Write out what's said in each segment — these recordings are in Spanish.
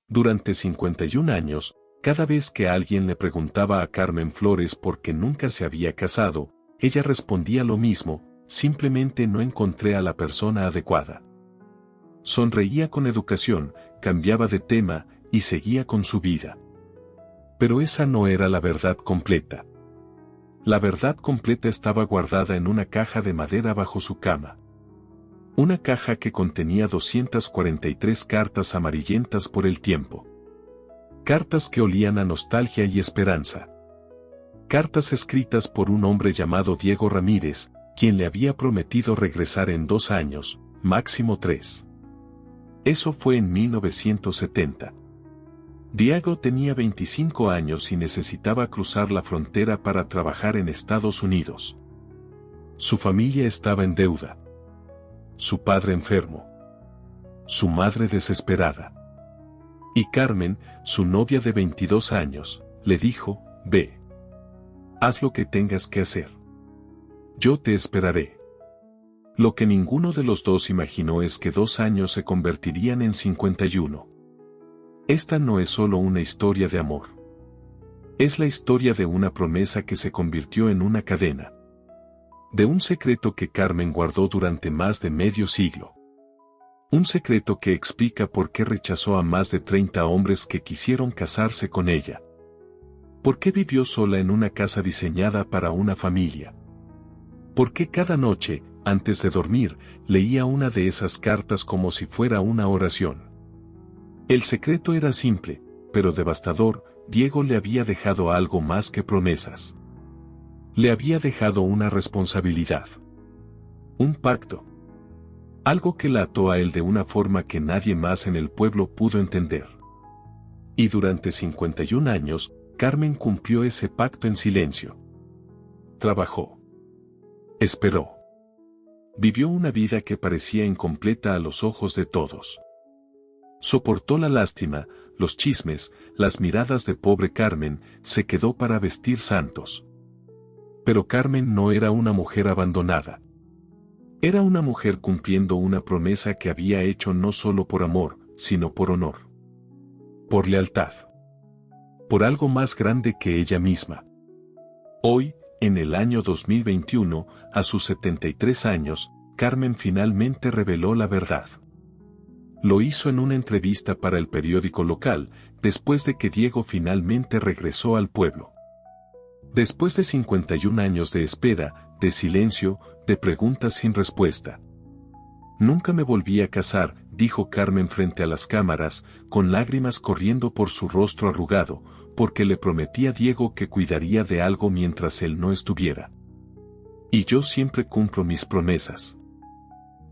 Durante 51 años, cada vez que alguien le preguntaba a Carmen Flores por qué nunca se había casado, ella respondía lo mismo: simplemente no encontré a la persona adecuada. Sonreía con educación, cambiaba de tema y seguía con su vida. Pero esa no era la verdad completa. La verdad completa estaba guardada en una caja de madera bajo su cama. Una caja que contenía 243 cartas amarillentas por el tiempo. Cartas que olían a nostalgia y esperanza. Cartas escritas por un hombre llamado Diego Ramírez, quien le había prometido regresar en 2 años, máximo 3. Eso fue en 1970. Diego tenía 25 años y necesitaba cruzar la frontera para trabajar en Estados Unidos. Su familia estaba en deuda. Su padre enfermo. Su madre desesperada. Y Carmen, su novia de 22 años, le dijo: ve. Haz lo que tengas que hacer. Yo te esperaré. Lo que ninguno de los dos imaginó es que 2 años se convertirían en 51. Esta no es solo una historia de amor. Es la historia de una promesa que se convirtió en una cadena. De un secreto que Carmen guardó durante más de medio siglo. Un secreto que explica por qué rechazó a más de 30 hombres que quisieron casarse con ella. ¿Por qué vivió sola en una casa diseñada para una familia? ¿Por qué cada noche, antes de dormir, leía una de esas cartas como si fuera una oración? El secreto era simple, pero devastador: Diego le había dejado algo más que promesas. Le había dejado una responsabilidad. Un pacto. Algo que la ató a él de una forma que nadie más en el pueblo pudo entender. Y durante 51 años, Carmen cumplió ese pacto en silencio. Trabajó. Esperó. Vivió una vida que parecía incompleta a los ojos de todos. Soportó la lástima, los chismes, las miradas de pobre Carmen, se quedó para vestir santos. Pero Carmen no era una mujer abandonada. Era una mujer cumpliendo una promesa que había hecho no solo por amor, sino por honor. Por lealtad. Por algo más grande que ella misma. Hoy, en el año 2021, a sus 73 años, Carmen finalmente reveló la verdad. Lo hizo en una entrevista para el periódico local, después de que Diego finalmente regresó al pueblo. Después de 51 años de espera, de silencio, de preguntas sin respuesta. Nunca me volví a casar, dijo Carmen frente a las cámaras, con lágrimas corriendo por su rostro arrugado, porque le prometí a Diego que cuidaría de algo mientras él no estuviera. Y yo siempre cumplo mis promesas.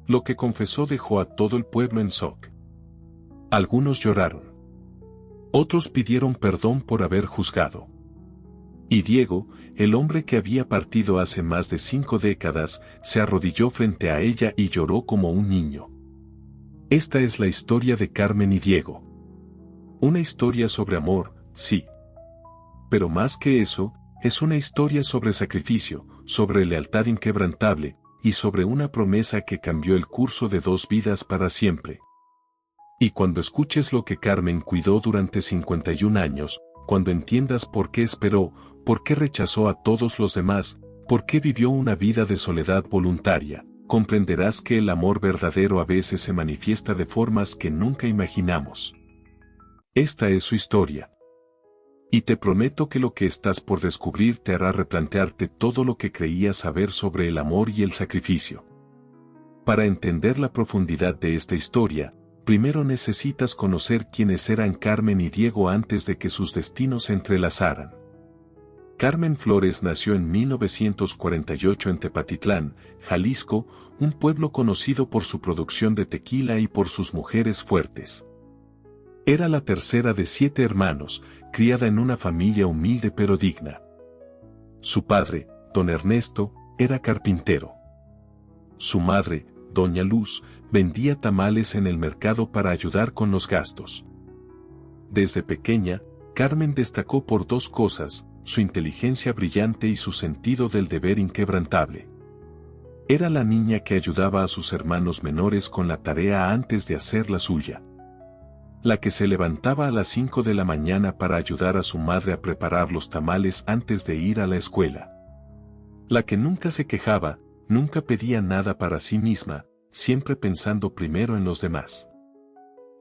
Lo que confesó dejó a todo el pueblo en shock. Algunos lloraron. Otros pidieron perdón por haber juzgado. Y Diego, el hombre que había partido hace más de 5 décadas, se arrodilló frente a ella y lloró como un niño. Esta es la historia de Carmen y Diego. Una historia sobre amor, sí. Pero más que eso, es una historia sobre sacrificio, sobre lealtad inquebrantable, y sobre una promesa que cambió el curso de 2 vidas para siempre. Y cuando escuches lo que Carmen cuidó durante 51 años, cuando entiendas por qué esperó, por qué rechazó a todos los demás, por qué vivió una vida de soledad voluntaria, comprenderás que el amor verdadero a veces se manifiesta de formas que nunca imaginamos. Esta es su historia. Y te prometo que lo que estás por descubrir te hará replantearte todo lo que creías saber sobre el amor y el sacrificio. Para entender la profundidad de esta historia, primero necesitas conocer quiénes eran Carmen y Diego antes de que sus destinos se entrelazaran. Carmen Flores nació en 1948 en Tepatitlán, Jalisco, un pueblo conocido por su producción de tequila y por sus mujeres fuertes. Era la tercera de 7 hermanos, criada en una familia humilde pero digna. Su padre, don Ernesto, era carpintero. Su madre, doña Luz, vendía tamales en el mercado para ayudar con los gastos. Desde pequeña, Carmen destacó por 2 cosas: su inteligencia brillante y su sentido del deber inquebrantable. Era la niña que ayudaba a sus hermanos menores con la tarea antes de hacer la suya. La que se levantaba a las 5 de la mañana para ayudar a su madre a preparar los tamales antes de ir a la escuela. La que nunca se quejaba, nunca pedía nada para sí misma, siempre pensando primero en los demás.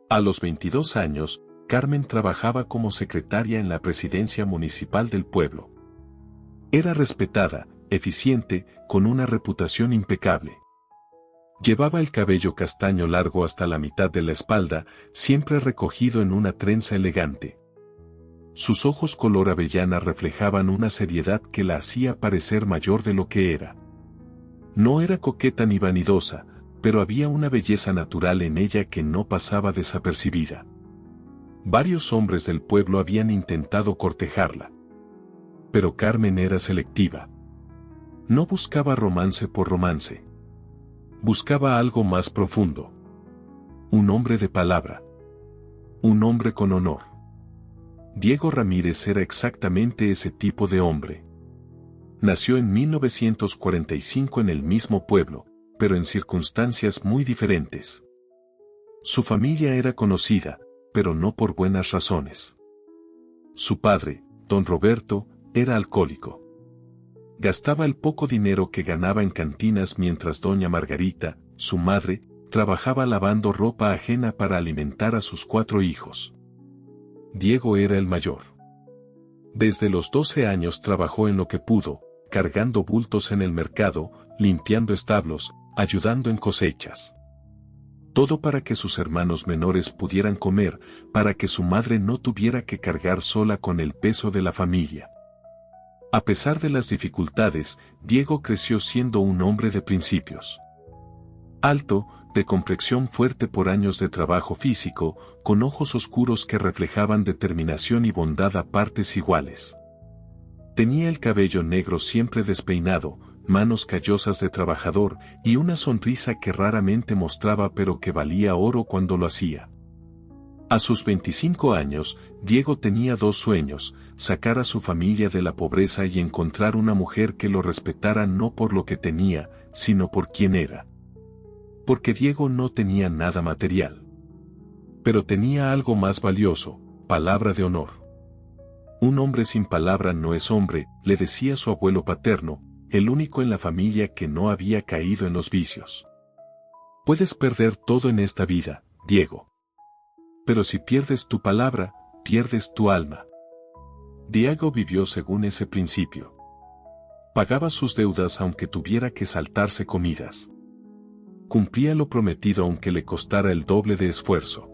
A los 22 años, Carmen trabajaba como secretaria en la presidencia municipal del pueblo. Era respetada, eficiente, con una reputación impecable. Llevaba el cabello castaño largo hasta la mitad de la espalda, siempre recogido en una trenza elegante. Sus ojos color avellana reflejaban una seriedad que la hacía parecer mayor de lo que era. No era coqueta ni vanidosa, pero había una belleza natural en ella que no pasaba desapercibida. Varios hombres del pueblo habían intentado cortejarla. Pero Carmen era selectiva. No buscaba romance por romance. Buscaba algo más profundo. Un hombre de palabra. Un hombre con honor. Diego Ramírez era exactamente ese tipo de hombre. Nació en 1945 en el mismo pueblo, pero en circunstancias muy diferentes. Su familia era conocida, pero no por buenas razones. Su padre, don Roberto, era alcohólico. Gastaba el poco dinero que ganaba en cantinas mientras doña Margarita, su madre, trabajaba lavando ropa ajena para alimentar a sus 4 hijos. Diego era el mayor. Desde los 12 años trabajó en lo que pudo, cargando bultos en el mercado, limpiando establos, ayudando en cosechas. Todo para que sus hermanos menores pudieran comer, para que su madre no tuviera que cargar sola con el peso de la familia. A pesar de las dificultades, Diego creció siendo un hombre de principios. Alto, de complexión fuerte por años de trabajo físico, con ojos oscuros que reflejaban determinación y bondad a partes iguales. Tenía el cabello negro siempre despeinado, manos callosas de trabajador y una sonrisa que raramente mostraba pero que valía oro cuando lo hacía. A sus 25 años, Diego tenía 2 sueños: sacar a su familia de la pobreza y encontrar una mujer que lo respetara no por lo que tenía, sino por quien era. Porque Diego no tenía nada material. Pero tenía algo más valioso: palabra de honor. Un hombre sin palabra no es hombre, le decía su abuelo paterno, el único en la familia que no había caído en los vicios. Puedes perder todo en esta vida, Diego. Pero si pierdes tu palabra, pierdes tu alma. Diego vivió según ese principio. Pagaba sus deudas aunque tuviera que saltarse comidas. Cumplía lo prometido aunque le costara el doble de esfuerzo.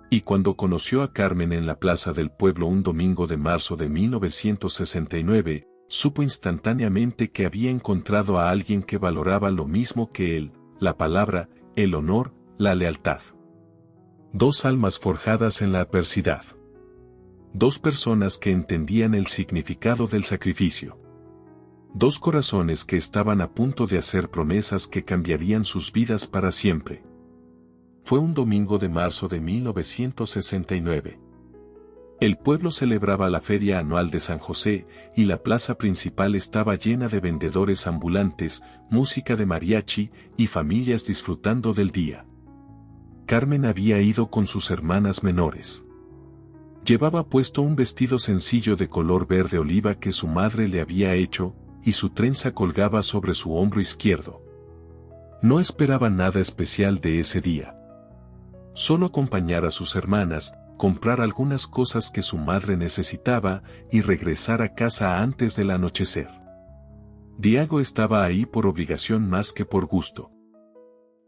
Y cuando conoció a Carmen en la plaza del pueblo un domingo de marzo de 1969, supo instantáneamente que había encontrado a alguien que valoraba lo mismo que él: la palabra, el honor, la lealtad. 2 almas forjadas en la adversidad. 2 personas que entendían el significado del sacrificio. 2 corazones que estaban a punto de hacer promesas que cambiarían sus vidas para siempre. Fue un domingo de marzo de 1969. El pueblo celebraba la feria anual de San José, y la plaza principal estaba llena de vendedores ambulantes, música de mariachi, y familias disfrutando del día. Carmen había ido con sus hermanas menores. Llevaba puesto un vestido sencillo de color verde oliva que su madre le había hecho, y su trenza colgaba sobre su hombro izquierdo. No esperaba nada especial de ese día. Solo acompañar a sus hermanas, comprar algunas cosas que su madre necesitaba, y regresar a casa antes del anochecer. Diego estaba ahí por obligación más que por gusto.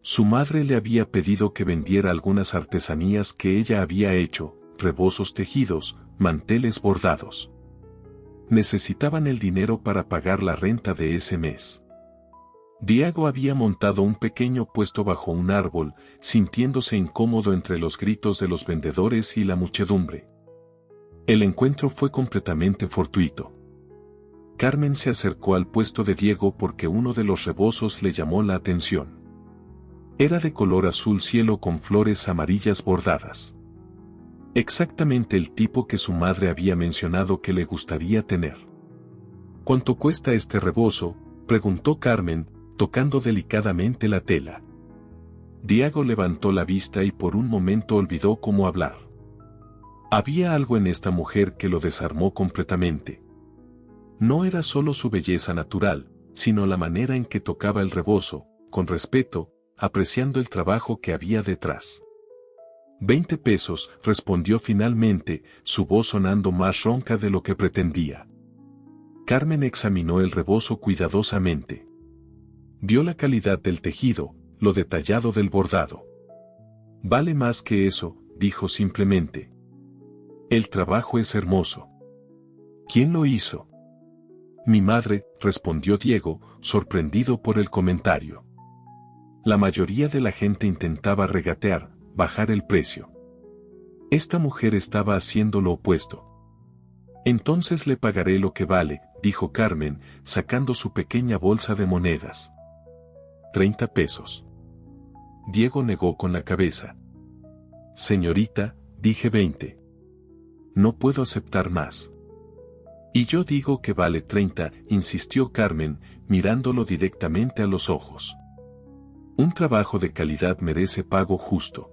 Su madre le había pedido que vendiera algunas artesanías que ella había hecho: rebozos tejidos, manteles bordados. Necesitaban el dinero para pagar la renta de ese mes. Diego había montado un pequeño puesto bajo un árbol, sintiéndose incómodo entre los gritos de los vendedores y la muchedumbre. El encuentro fue completamente fortuito. Carmen se acercó al puesto de Diego porque uno de los rebozos le llamó la atención. Era de color azul cielo con flores amarillas bordadas. Exactamente el tipo que su madre había mencionado que le gustaría tener. ¿Cuánto cuesta este rebozo?, preguntó Carmen, tocando delicadamente la tela. Diego levantó la vista y por un momento olvidó cómo hablar. Había algo en esta mujer que lo desarmó completamente. No era solo su belleza natural, sino la manera en que tocaba el rebozo, con respeto, apreciando el trabajo que había detrás. 20 pesos, respondió finalmente, su voz sonando más ronca de lo que pretendía. Carmen examinó el rebozo cuidadosamente. Vio la calidad del tejido, lo detallado del bordado. Vale más que eso, dijo simplemente. El trabajo es hermoso. ¿Quién lo hizo? Mi madre, respondió Diego, sorprendido por el comentario. La mayoría de la gente intentaba regatear, bajar el precio. Esta mujer estaba haciendo lo opuesto. Entonces le pagaré lo que vale, dijo Carmen, sacando su pequeña bolsa de monedas. 30 pesos. Diego negó con la cabeza. Señorita, dije 20. No puedo aceptar más. Y yo digo que vale 30, insistió Carmen, mirándolo directamente a los ojos. Un trabajo de calidad merece pago justo.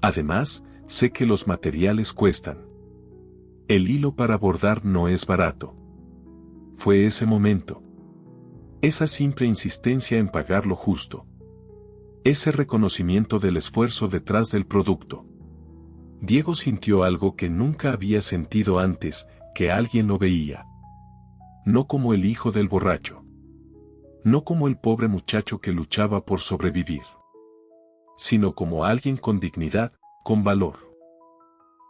Además, sé que los materiales cuestan. El hilo para bordar no es barato. Fue ese momento. Esa simple insistencia en pagar lo justo. Ese reconocimiento del esfuerzo detrás del producto. Diego sintió algo que nunca había sentido antes, que alguien lo veía. No como el hijo del borracho. No como el pobre muchacho que luchaba por sobrevivir. Sino como alguien con dignidad, con valor.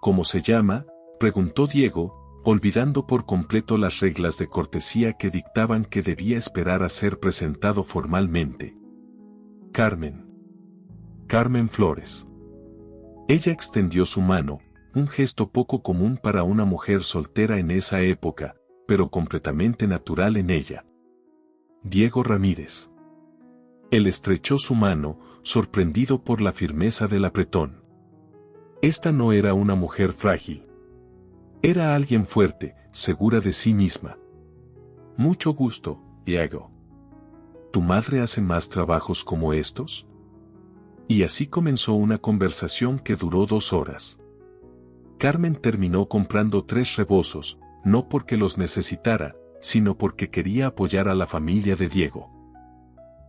¿Cómo se llama?, preguntó Diego, olvidando por completo las reglas de cortesía que dictaban que debía esperar a ser presentado formalmente. Carmen. Carmen Flores. Ella extendió su mano, un gesto poco común para una mujer soltera en esa época, pero completamente natural en ella. Diego Ramírez. Él estrechó su mano, sorprendido por la firmeza del apretón. Esta no era una mujer frágil. Era alguien fuerte, segura de sí misma. Mucho gusto, Diego. ¿Tu madre hace más trabajos como estos? Y así comenzó una conversación que duró 2 horas. Carmen terminó comprando 3 rebozos, no porque los necesitara, sino porque quería apoyar a la familia de Diego.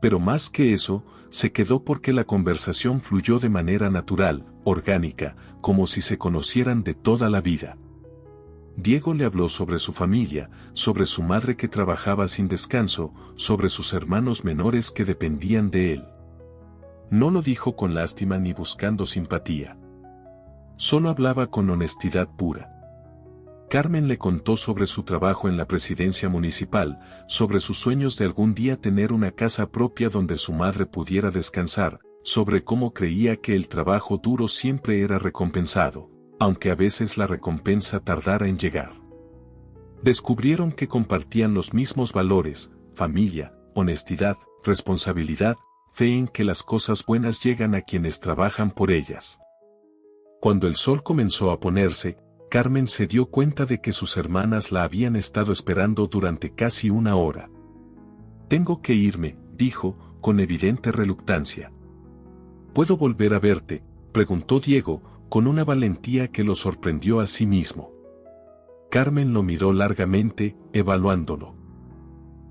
Pero más que eso, se quedó porque la conversación fluyó de manera natural, orgánica, como si se conocieran de toda la vida. Diego le habló sobre su familia, sobre su madre que trabajaba sin descanso, sobre sus hermanos menores que dependían de él. No lo dijo con lástima ni buscando simpatía. Solo hablaba con honestidad pura. Carmen le contó sobre su trabajo en la presidencia municipal, sobre sus sueños de algún día tener una casa propia donde su madre pudiera descansar, sobre cómo creía que el trabajo duro siempre era recompensado, aunque a veces la recompensa tardara en llegar. Descubrieron que compartían los mismos valores: familia, honestidad, responsabilidad, fe en que las cosas buenas llegan a quienes trabajan por ellas. Cuando el sol comenzó a ponerse, Carmen se dio cuenta de que sus hermanas la habían estado esperando durante casi 1 hora. Tengo que irme, dijo, con evidente reluctancia. ¿Puedo volver a verte?, preguntó Diego, con una valentía que lo sorprendió a sí mismo. Carmen lo miró largamente, evaluándolo.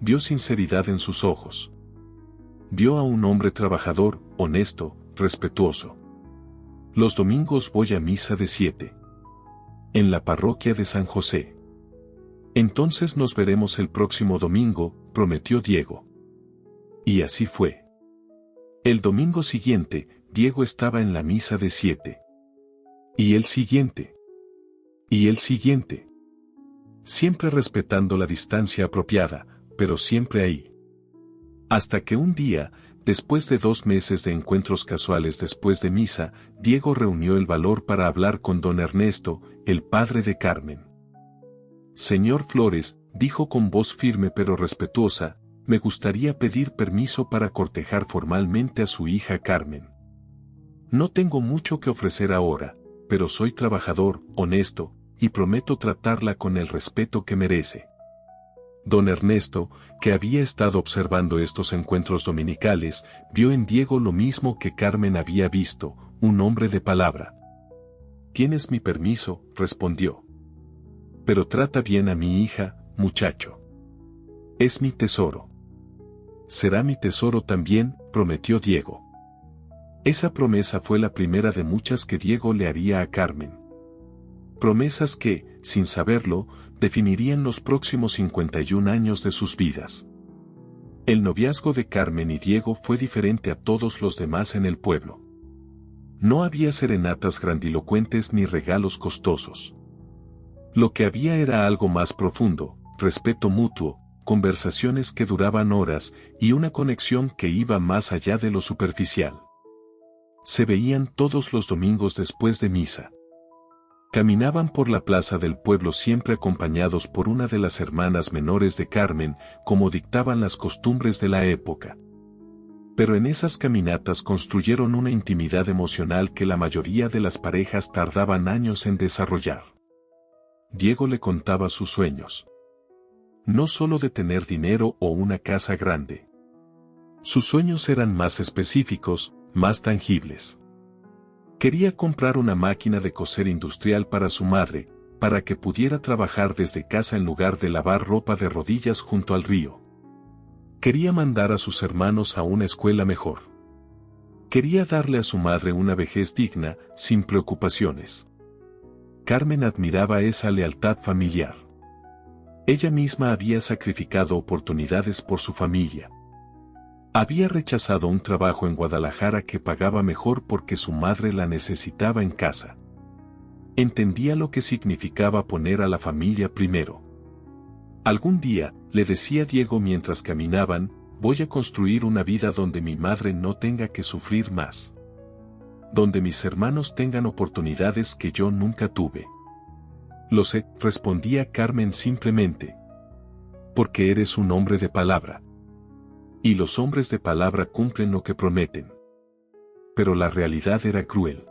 Vio sinceridad en sus ojos. Vio a un hombre trabajador, honesto, respetuoso. Los domingos voy a misa de 7. En la parroquia de San José. Entonces nos veremos el próximo domingo, prometió Diego. Y así fue. El domingo siguiente, Diego estaba en la misa de 7. Y el siguiente. Y el siguiente. Siempre respetando la distancia apropiada, pero siempre ahí. Hasta que un día, después de 2 meses de encuentros casuales después de misa, Diego reunió el valor para hablar con don Ernesto, el padre de Carmen. Señor Flores, dijo con voz firme pero respetuosa, me gustaría pedir permiso para cortejar formalmente a su hija Carmen. No tengo mucho que ofrecer ahora, pero soy trabajador, honesto, y prometo tratarla con el respeto que merece. Don Ernesto, que había estado observando estos encuentros dominicales, vio en Diego lo mismo que Carmen había visto, un hombre de palabra. «Tienes mi permiso», respondió. «Pero trata bien a mi hija, muchacho. Es mi tesoro». «Será mi tesoro también», prometió Diego. Esa promesa fue la primera de muchas que Diego le haría a Carmen. Promesas que, sin saberlo, definirían los próximos 51 años de sus vidas. El noviazgo de Carmen y Diego fue diferente a todos los demás en el pueblo. No había serenatas grandilocuentes ni regalos costosos. Lo que había era algo más profundo, respeto mutuo, conversaciones que duraban horas y una conexión que iba más allá de lo superficial. Se veían todos los domingos después de misa. Caminaban por la plaza del pueblo siempre acompañados por una de las hermanas menores de Carmen, como dictaban las costumbres de la época. Pero en esas caminatas construyeron una intimidad emocional que la mayoría de las parejas tardaban años en desarrollar. Diego le contaba sus sueños. No solo de tener dinero o una casa grande. Sus sueños eran más específicos, más tangibles. Quería comprar una máquina de coser industrial para su madre, para que pudiera trabajar desde casa en lugar de lavar ropa de rodillas junto al río. Quería mandar a sus hermanos a una escuela mejor. Quería darle a su madre una vejez digna, sin preocupaciones. Carmen admiraba esa lealtad familiar. Ella misma había sacrificado oportunidades por su familia. Había rechazado un trabajo en Guadalajara que pagaba mejor porque su madre la necesitaba en casa. Entendía lo que significaba poner a la familia primero. Algún día, le decía Diego mientras caminaban, voy a construir una vida donde mi madre no tenga que sufrir más. Donde mis hermanos tengan oportunidades que yo nunca tuve. Lo sé, respondía Carmen simplemente. Porque eres un hombre de palabra. Y los hombres de palabra cumplen lo que prometen. Pero la realidad era cruel.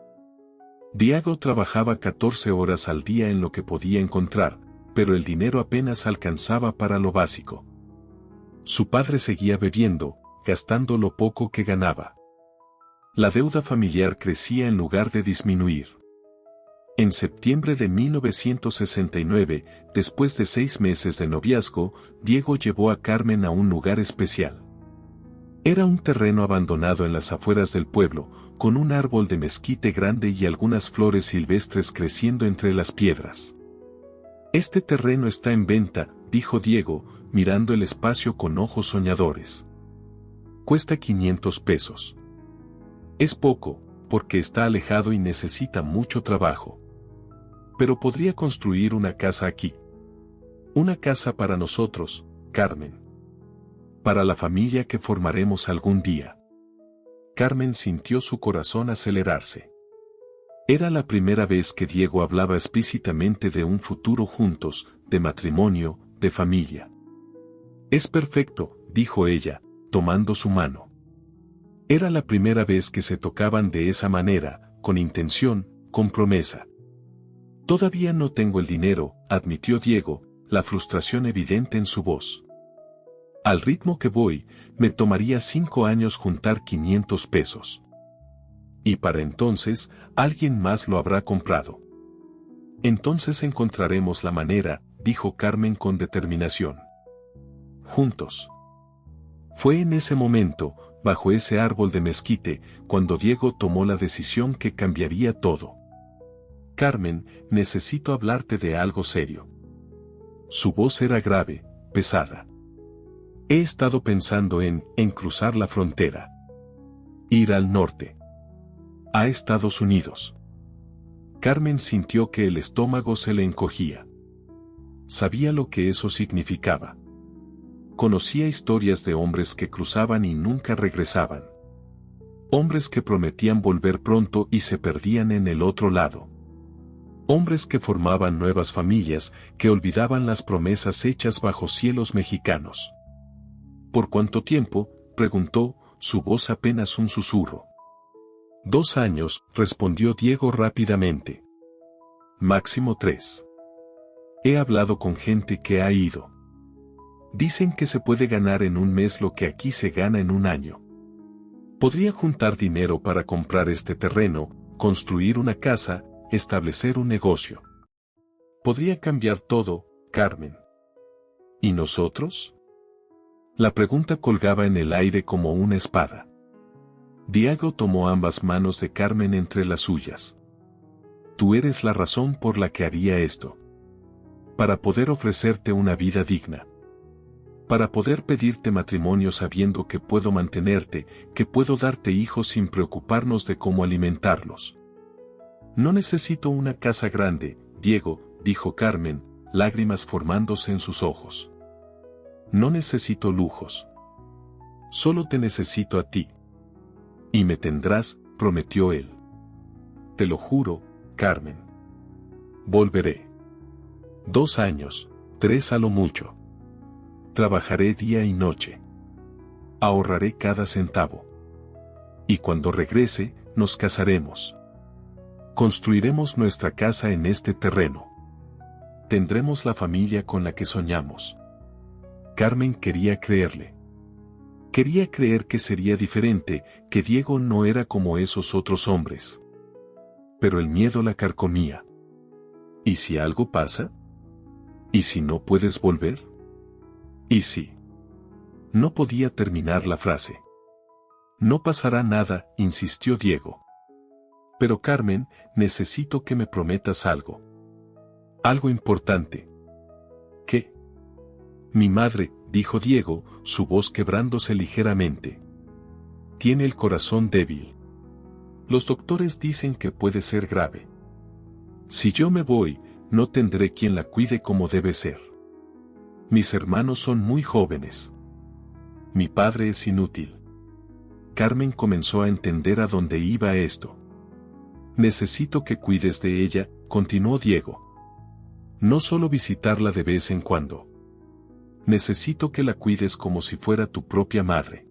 Diego trabajaba 14 horas al día en lo que podía encontrar, pero el dinero apenas alcanzaba para lo básico. Su padre seguía bebiendo, gastando lo poco que ganaba. La deuda familiar crecía en lugar de disminuir. En septiembre de 1969, después de 6 meses de noviazgo, Diego llevó a Carmen a un lugar especial. Era un terreno abandonado en las afueras del pueblo, con un árbol de mezquite grande y algunas flores silvestres creciendo entre las piedras. Este terreno está en venta, dijo Diego, mirando el espacio con ojos soñadores. Cuesta 500 pesos. Es poco, porque está alejado y necesita mucho trabajo. Pero podría construir una casa aquí. Una casa para nosotros, Carmen. Para la familia que formaremos algún día. Carmen sintió su corazón acelerarse. Era la primera vez que Diego hablaba explícitamente de un futuro juntos, de matrimonio, de familia. Es perfecto, dijo ella, tomando su mano. Era la primera vez que se tocaban de esa manera, con intención, con promesa. Todavía no tengo el dinero, admitió Diego, la frustración evidente en su voz. Al ritmo que voy, me tomaría 5 años juntar 500 pesos. Y para entonces, alguien más lo habrá comprado. Entonces encontraremos la manera, dijo Carmen con determinación. Juntos. Fue en ese momento, bajo ese árbol de mezquite, cuando Diego tomó la decisión que cambiaría todo. Carmen, necesito hablarte de algo serio. Su voz era grave, pesada. He estado pensando en cruzar la frontera. Ir al norte. A Estados Unidos. Carmen sintió que el estómago se le encogía. Sabía lo que eso significaba. Conocía historias de hombres que cruzaban y nunca regresaban. Hombres que prometían volver pronto y se perdían en el otro lado. Hombres que formaban nuevas familias, que olvidaban las promesas hechas bajo cielos mexicanos. ¿Por cuánto tiempo?, preguntó, su voz apenas un susurro. 2 años, respondió Diego rápidamente. Máximo 3. He hablado con gente que ha ido. Dicen que se puede ganar en un mes lo que aquí se gana en un año. Podría juntar dinero para comprar este terreno, construir una casa, establecer un negocio. Podría cambiar todo, Carmen. ¿Y nosotros? La pregunta colgaba en el aire como una espada. Diego tomó ambas manos de Carmen entre las suyas. Tú eres la razón por la que haría esto. Para poder ofrecerte una vida digna. Para poder pedirte matrimonio sabiendo que puedo mantenerte, que puedo darte hijos sin preocuparnos de cómo alimentarlos. No necesito una casa grande, Diego, dijo Carmen, lágrimas formándose en sus ojos. No necesito lujos. Solo te necesito a ti. Y me tendrás, prometió él. Te lo juro, Carmen. Volveré. 2 años, 3 a lo mucho. Trabajaré día y noche. Ahorraré cada centavo. Y cuando regrese, nos casaremos. Construiremos nuestra casa en este terreno. Tendremos la familia con la que soñamos. Carmen quería creerle. Quería creer que sería diferente, que Diego no era como esos otros hombres. Pero el miedo la carcomía. ¿Y si algo pasa? ¿Y si no puedes volver? ¿Y si? No podía terminar la frase. No pasará nada, insistió Diego. Pero Carmen, necesito que me prometas algo. Algo importante. ¿Qué? Mi madre, dijo Diego, su voz quebrándose ligeramente. Tiene el corazón débil. Los doctores dicen que puede ser grave. Si yo me voy, no tendré quien la cuide como debe ser. Mis hermanos son muy jóvenes. Mi padre es inútil. Carmen comenzó a entender a dónde iba esto. Necesito que cuides de ella, continuó Diego. No solo visitarla de vez en cuando. Necesito que la cuides como si fuera tu propia madre.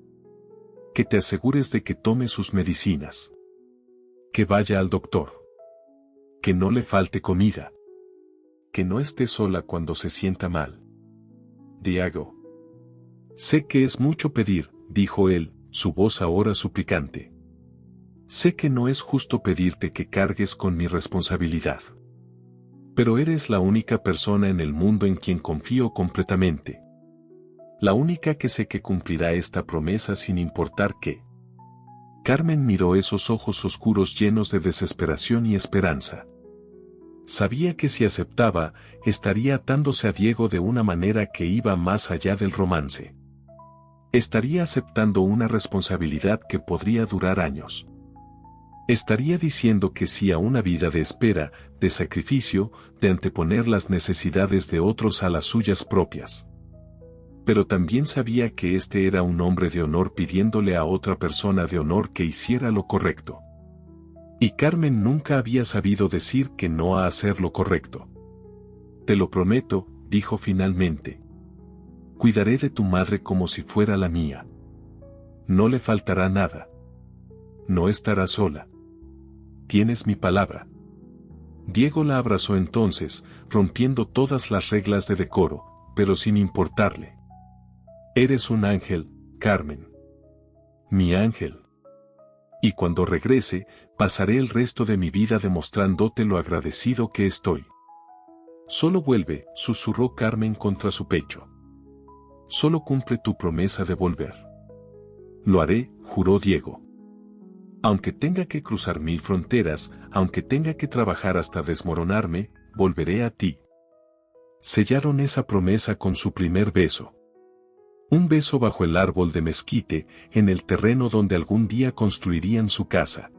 Que te asegures de que tome sus medicinas. Que vaya al doctor. Que no le falte comida. Que no esté sola cuando se sienta mal. Diego. Sé que es mucho pedir, dijo él, su voz ahora suplicante. Sé que no es justo pedirte que cargues con mi responsabilidad. Pero eres la única persona en el mundo en quien confío completamente. La única que sé que cumplirá esta promesa sin importar qué. Carmen miró esos ojos oscuros llenos de desesperación y esperanza. Sabía que si aceptaba, estaría atándose a Diego de una manera que iba más allá del romance. Estaría aceptando una responsabilidad que podría durar años. Estaría diciendo que sí a una vida de espera, de sacrificio, de anteponer las necesidades de otros a las suyas propias. Pero también sabía que este era un hombre de honor pidiéndole a otra persona de honor que hiciera lo correcto. Y Carmen nunca había sabido decir que no a hacer lo correcto. Te lo prometo, dijo finalmente. Cuidaré de tu madre como si fuera la mía. No le faltará nada. No estará sola. Tienes mi palabra. Diego la abrazó entonces, rompiendo todas las reglas de decoro, pero sin importarle. Eres un ángel, Carmen. Mi ángel. Y cuando regrese, pasaré el resto de mi vida demostrándote lo agradecido que estoy. Solo vuelve, susurró Carmen contra su pecho. Solo cumple tu promesa de volver. Lo haré, juró Diego. Aunque tenga que cruzar 1000 fronteras, aunque tenga que trabajar hasta desmoronarme, volveré a ti. Sellaron esa promesa con su primer beso. Un beso bajo el árbol de mezquite, en el terreno donde algún día construirían su casa.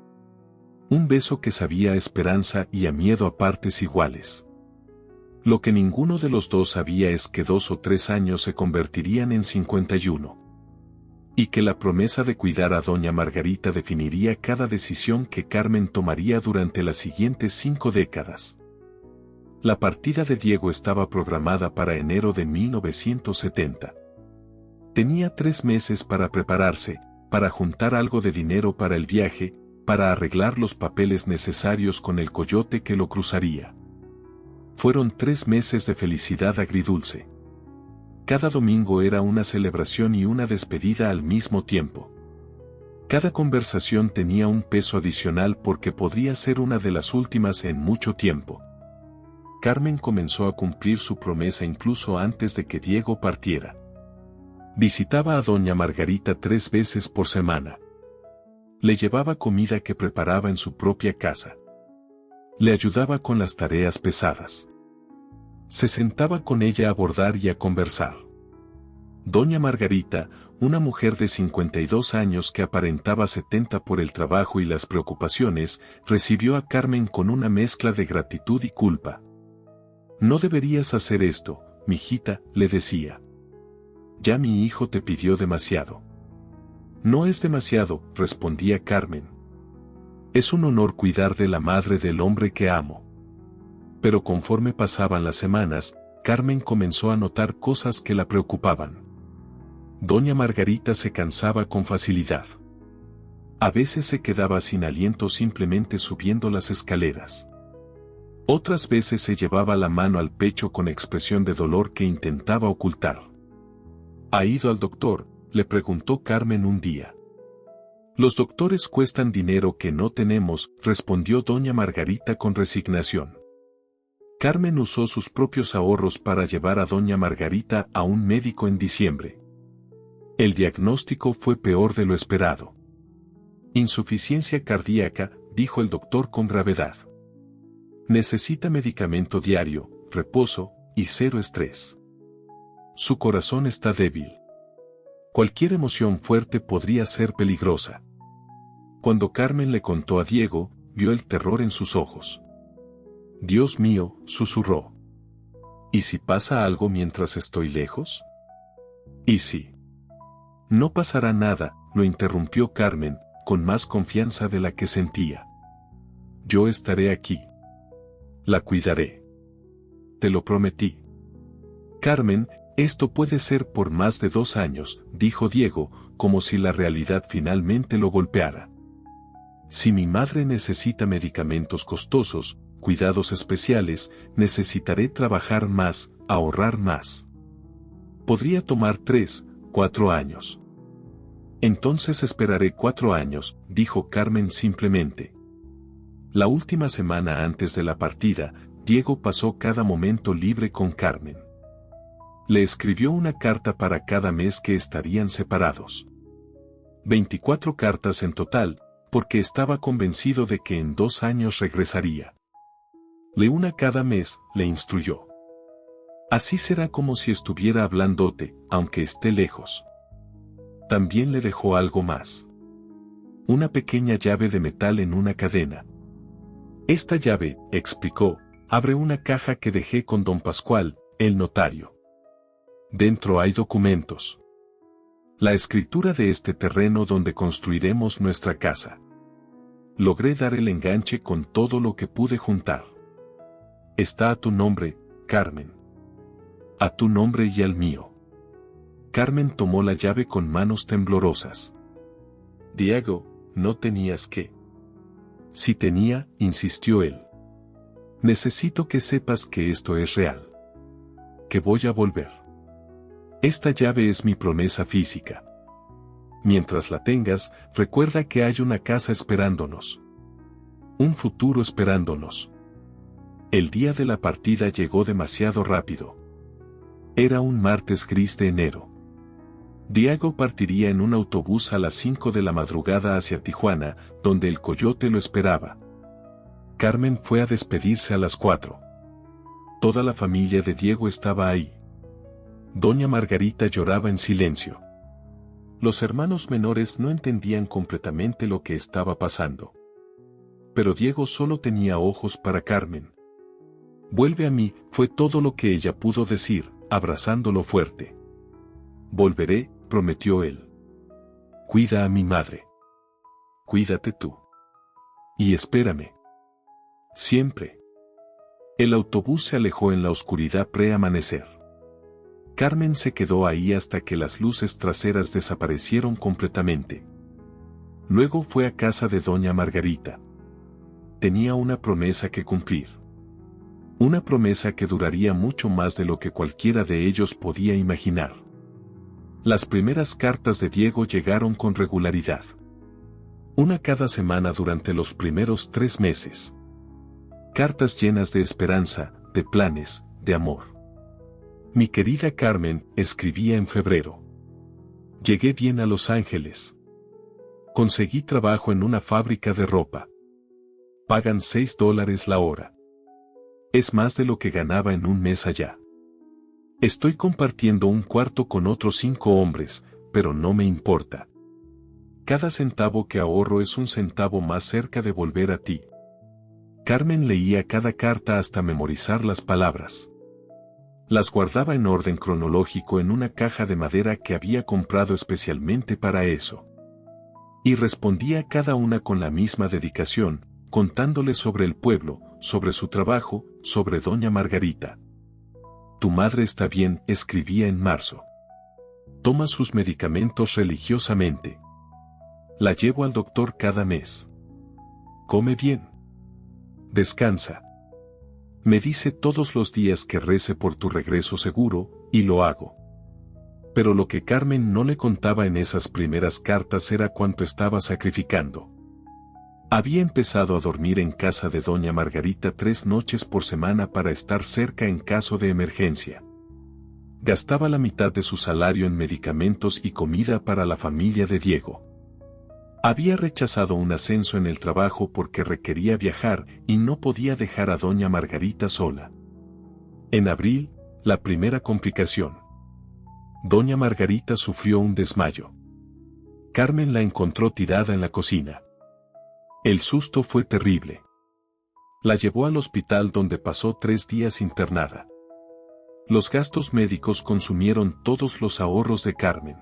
Un beso que sabía a esperanza y a miedo a partes iguales. Lo que ninguno de los dos sabía es que 2 o 3 años se convertirían en 51. Y que la promesa de cuidar a doña Margarita definiría cada decisión que Carmen tomaría durante las siguientes 5 décadas. La partida de Diego estaba programada para enero de 1970. Tenía 3 meses para prepararse, para juntar algo de dinero para el viaje, para arreglar los papeles necesarios con el coyote que lo cruzaría. Fueron 3 meses de felicidad agridulce. Cada domingo era una celebración y una despedida al mismo tiempo. Cada conversación tenía un peso adicional porque podría ser una de las últimas en mucho tiempo. Carmen comenzó a cumplir su promesa incluso antes de que Diego partiera. Visitaba a doña Margarita 3 veces por semana. Le llevaba comida que preparaba en su propia casa. Le ayudaba con las tareas pesadas. Se sentaba con ella a bordar y a conversar. Doña Margarita, una mujer de 52 años que aparentaba 70 por el trabajo y las preocupaciones, recibió a Carmen con una mezcla de gratitud y culpa. «No deberías hacer esto, mijita», le decía. «Ya mi hijo te pidió demasiado». «No es demasiado», respondía Carmen. «Es un honor cuidar de la madre del hombre que amo». Pero conforme pasaban las semanas, Carmen comenzó a notar cosas que la preocupaban. Doña Margarita se cansaba con facilidad. A veces se quedaba sin aliento simplemente subiendo las escaleras. Otras veces se llevaba la mano al pecho con expresión de dolor que intentaba ocultar. ¿Ha ido al doctor?, le preguntó Carmen un día. Los doctores cuestan dinero que no tenemos, respondió doña Margarita con resignación. Carmen usó sus propios ahorros para llevar a doña Margarita a un médico en diciembre. El diagnóstico fue peor de lo esperado. Insuficiencia cardíaca, dijo el doctor con gravedad. Necesita medicamento diario, reposo y 0 estrés. Su corazón está débil. Cualquier emoción fuerte podría ser peligrosa. Cuando Carmen le contó a Diego, vio el terror en sus ojos. «Dios mío», susurró. «¿Y si pasa algo mientras estoy lejos?». «¿Y si?». «No pasará nada», lo interrumpió Carmen, con más confianza de la que sentía. «Yo estaré aquí. La cuidaré. Te lo prometí». «Carmen, esto puede ser por más de 2 años», dijo Diego, como si la realidad finalmente lo golpeara. «Si mi madre necesita medicamentos costosos, cuidados especiales, necesitaré trabajar más, ahorrar más. Podría tomar 3, 4 años». «Entonces esperaré 4 años», dijo Carmen simplemente. La última semana antes de la partida, Diego pasó cada momento libre con Carmen. Le escribió una carta para cada mes que estarían separados. 24 cartas en total, porque estaba convencido de que en 2 años regresaría. «Lee una cada mes», le instruyó. «Así será como si estuviera hablándote, aunque esté lejos». También le dejó algo más. Una pequeña llave de metal en una cadena. «Esta llave», explicó, «abre una caja que dejé con don Pascual, el notario. Dentro hay documentos. La escritura de este terreno donde construiremos nuestra casa. Logré dar el enganche con todo lo que pude juntar. Está a tu nombre, Carmen. A tu nombre y al mío». Carmen tomó la llave con manos temblorosas. «Diego, no tenías que». «Sí tenía», insistió él. «Necesito que sepas que esto es real. Que voy a volver. Esta llave es mi promesa física. Mientras la tengas, recuerda que hay una casa esperándonos. Un futuro esperándonos». El día de la partida llegó demasiado rápido. Era un martes gris de enero. Diego partiría en un autobús a las 5 de la madrugada hacia Tijuana, donde el coyote lo esperaba. Carmen fue a despedirse a las 4. Toda la familia de Diego estaba ahí. Doña Margarita lloraba en silencio. Los hermanos menores no entendían completamente lo que estaba pasando. Pero Diego solo tenía ojos para Carmen. «Vuelve a mí», fue todo lo que ella pudo decir, abrazándolo fuerte. «Volveré», prometió él. «Cuida a mi madre. Cuídate tú. Y espérame. Siempre». El autobús se alejó en la oscuridad pre-amanecer. Carmen se quedó ahí hasta que las luces traseras desaparecieron completamente. Luego fue a casa de doña Margarita. Tenía una promesa que cumplir. Una promesa que duraría mucho más de lo que cualquiera de ellos podía imaginar. Las primeras cartas de Diego llegaron con regularidad. Una cada semana durante los primeros 3 meses. Cartas llenas de esperanza, de planes, de amor. Mi querida Carmen, escribía en febrero. Llegué bien a Los Ángeles. Conseguí trabajo en una fábrica de ropa. Pagan $6 la hora. Es más de lo que ganaba en un mes allá. Estoy compartiendo un cuarto con otros 5 hombres, pero no me importa. Cada centavo que ahorro es un centavo más cerca de volver a ti. Carmen leía cada carta hasta memorizar las palabras. Las guardaba en orden cronológico en una caja de madera que había comprado especialmente para eso. Y respondía cada una con la misma dedicación, contándole sobre el pueblo, sobre su trabajo, sobre doña Margarita. Tu madre está bien, escribía en marzo. Toma sus medicamentos religiosamente. La llevo al doctor cada mes. Come bien. Descansa. Me dice todos los días que rece por tu regreso seguro, y lo hago. Pero lo que Carmen no le contaba en esas primeras cartas era cuánto estaba sacrificando. Había empezado a dormir en casa de doña Margarita 3 noches por semana para estar cerca en caso de emergencia. Gastaba la mitad de su salario en medicamentos y comida para la familia de Diego. Había rechazado un ascenso en el trabajo porque requería viajar y no podía dejar a doña Margarita sola. En abril, la primera complicación. Doña Margarita sufrió un desmayo. Carmen la encontró tirada en la cocina. El susto fue terrible. La llevó al hospital donde pasó 3 días internada. Los gastos médicos consumieron todos los ahorros de Carmen.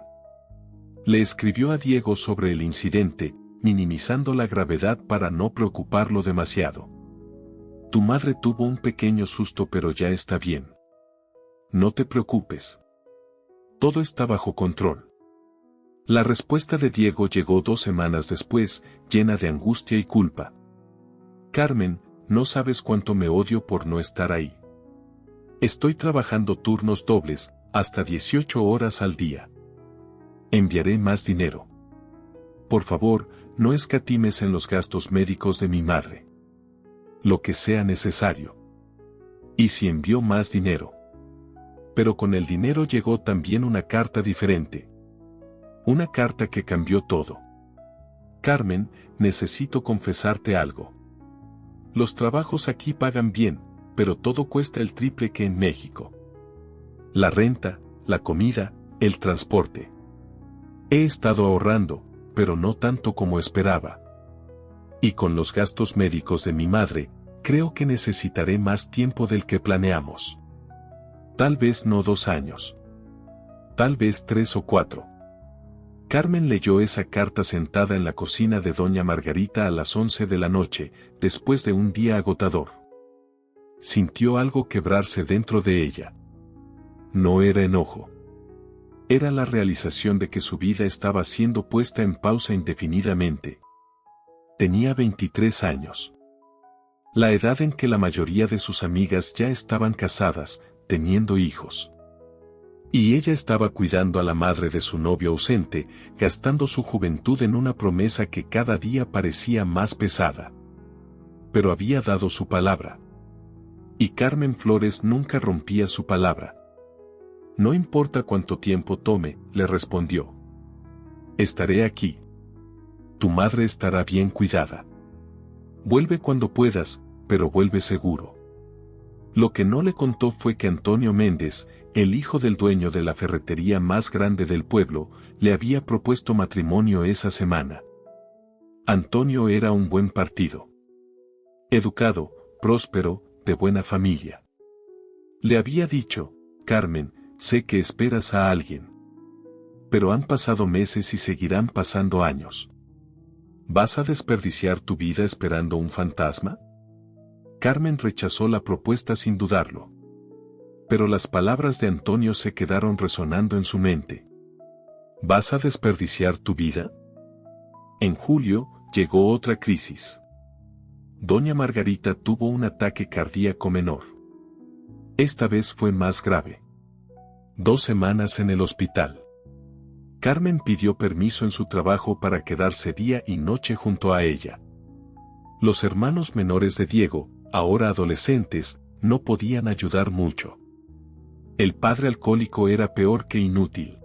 Le escribió a Diego sobre el incidente, minimizando la gravedad para no preocuparlo demasiado. Tu madre tuvo un pequeño susto pero ya está bien. No te preocupes. Todo está bajo control. La respuesta de Diego llegó 2 semanas después, llena de angustia y culpa. Carmen, no sabes cuánto me odio por no estar ahí. Estoy trabajando turnos dobles, hasta 18 horas al día. Enviaré más dinero. Por favor, no escatimes en los gastos médicos de mi madre. Lo que sea necesario. Y si envió más dinero. Pero con el dinero llegó también una carta diferente. Una carta que cambió todo. Carmen, necesito confesarte algo. Los trabajos aquí pagan bien, pero todo cuesta el triple que en México. La renta, la comida, el transporte. He estado ahorrando, pero no tanto como esperaba. Y con los gastos médicos de mi madre, creo que necesitaré más tiempo del que planeamos. Tal vez no 2 años. Tal vez 3 o 4. Carmen leyó esa carta sentada en la cocina de doña Margarita a las 11 de la noche, después de un día agotador. Sintió algo quebrarse dentro de ella. No era enojo. Era la realización de que su vida estaba siendo puesta en pausa indefinidamente. Tenía 23 años. La edad en que la mayoría de sus amigas ya estaban casadas, teniendo hijos. Y ella estaba cuidando a la madre de su novio ausente, gastando su juventud en una promesa que cada día parecía más pesada. Pero había dado su palabra. Y Carmen Flores nunca rompía su palabra. No importa cuánto tiempo tome, le respondió. Estaré aquí. Tu madre estará bien cuidada. Vuelve cuando puedas, pero vuelve seguro. Lo que no le contó fue que Antonio Méndez, el hijo del dueño de la ferretería más grande del pueblo, le había propuesto matrimonio esa semana. Antonio era un buen partido. Educado, próspero, de buena familia. Le había dicho, Carmen, sé que esperas a alguien. Pero han pasado meses y seguirán pasando años. ¿Vas a desperdiciar tu vida esperando un fantasma? Carmen rechazó la propuesta sin dudarlo. Pero las palabras de Antonio se quedaron resonando en su mente. ¿Vas a desperdiciar tu vida? En julio, llegó otra crisis. Doña Margarita tuvo un ataque cardíaco menor. Esta vez fue más grave. 2 semanas en el hospital. Carmen pidió permiso en su trabajo para quedarse día y noche junto a ella. Los hermanos menores de Diego, ahora adolescentes, no podían ayudar mucho. El padre alcohólico era peor que inútil.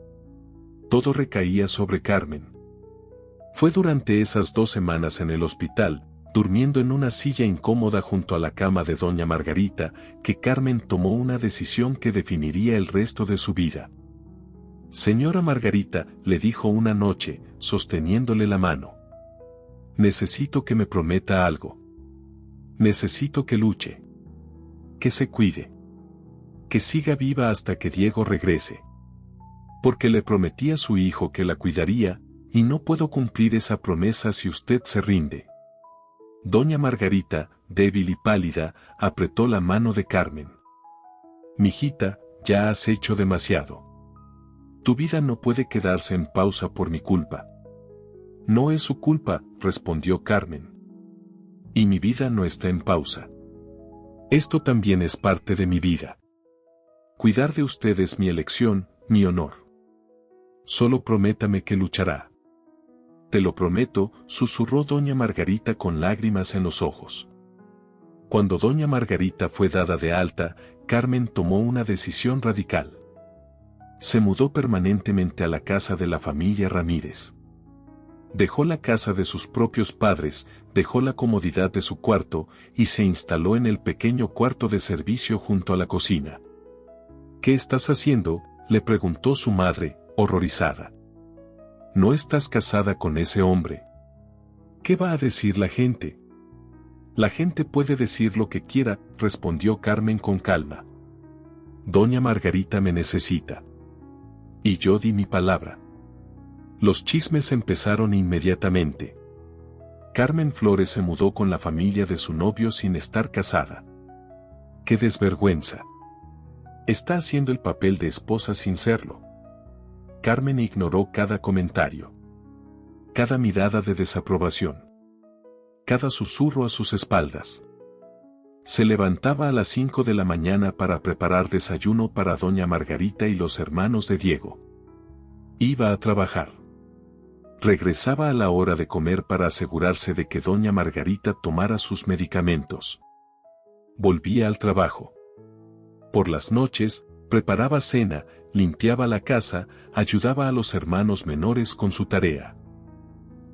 Todo recaía sobre Carmen. Fue durante esas 2 semanas en el hospital, durmiendo en una silla incómoda junto a la cama de doña Margarita, que Carmen tomó una decisión que definiría el resto de su vida. Señora Margarita, le dijo una noche, sosteniéndole la mano. Necesito que me prometa algo. Necesito que luche. Que se cuide. Que siga viva hasta que Diego regrese. Porque le prometí a su hijo que la cuidaría, y no puedo cumplir esa promesa si usted se rinde. Doña Margarita, débil y pálida, apretó la mano de Carmen. Mijita, ya has hecho demasiado. Tu vida no puede quedarse en pausa por mi culpa. No es su culpa, respondió Carmen. Y mi vida no está en pausa. Esto también es parte de mi vida. Cuidar de usted es mi elección, mi honor. Solo prométame que luchará. Te lo prometo, susurró doña Margarita con lágrimas en los ojos. Cuando doña Margarita fue dada de alta, Carmen tomó una decisión radical. Se mudó permanentemente a la casa de la familia Ramírez. Dejó la casa de sus propios padres, dejó la comodidad de su cuarto y se instaló en el pequeño cuarto de servicio junto a la cocina. ¿Qué estás haciendo?, le preguntó su madre, horrorizada. ¿No estás casada con ese hombre? ¿Qué va a decir la gente? La gente puede decir lo que quiera, respondió Carmen con calma. Doña Margarita me necesita. Y yo di mi palabra. Los chismes empezaron inmediatamente. Carmen Flores se mudó con la familia de su novio sin estar casada. ¡Qué desvergüenza! Está haciendo el papel de esposa sin serlo. Carmen ignoró cada comentario. Cada mirada de desaprobación. Cada susurro a sus espaldas. Se levantaba a las 5 de la mañana para preparar desayuno para doña Margarita y los hermanos de Diego. Iba a trabajar. Regresaba a la hora de comer para asegurarse de que doña Margarita tomara sus medicamentos. Volvía al trabajo. Por las noches, preparaba cena, limpiaba la casa, ayudaba a los hermanos menores con su tarea.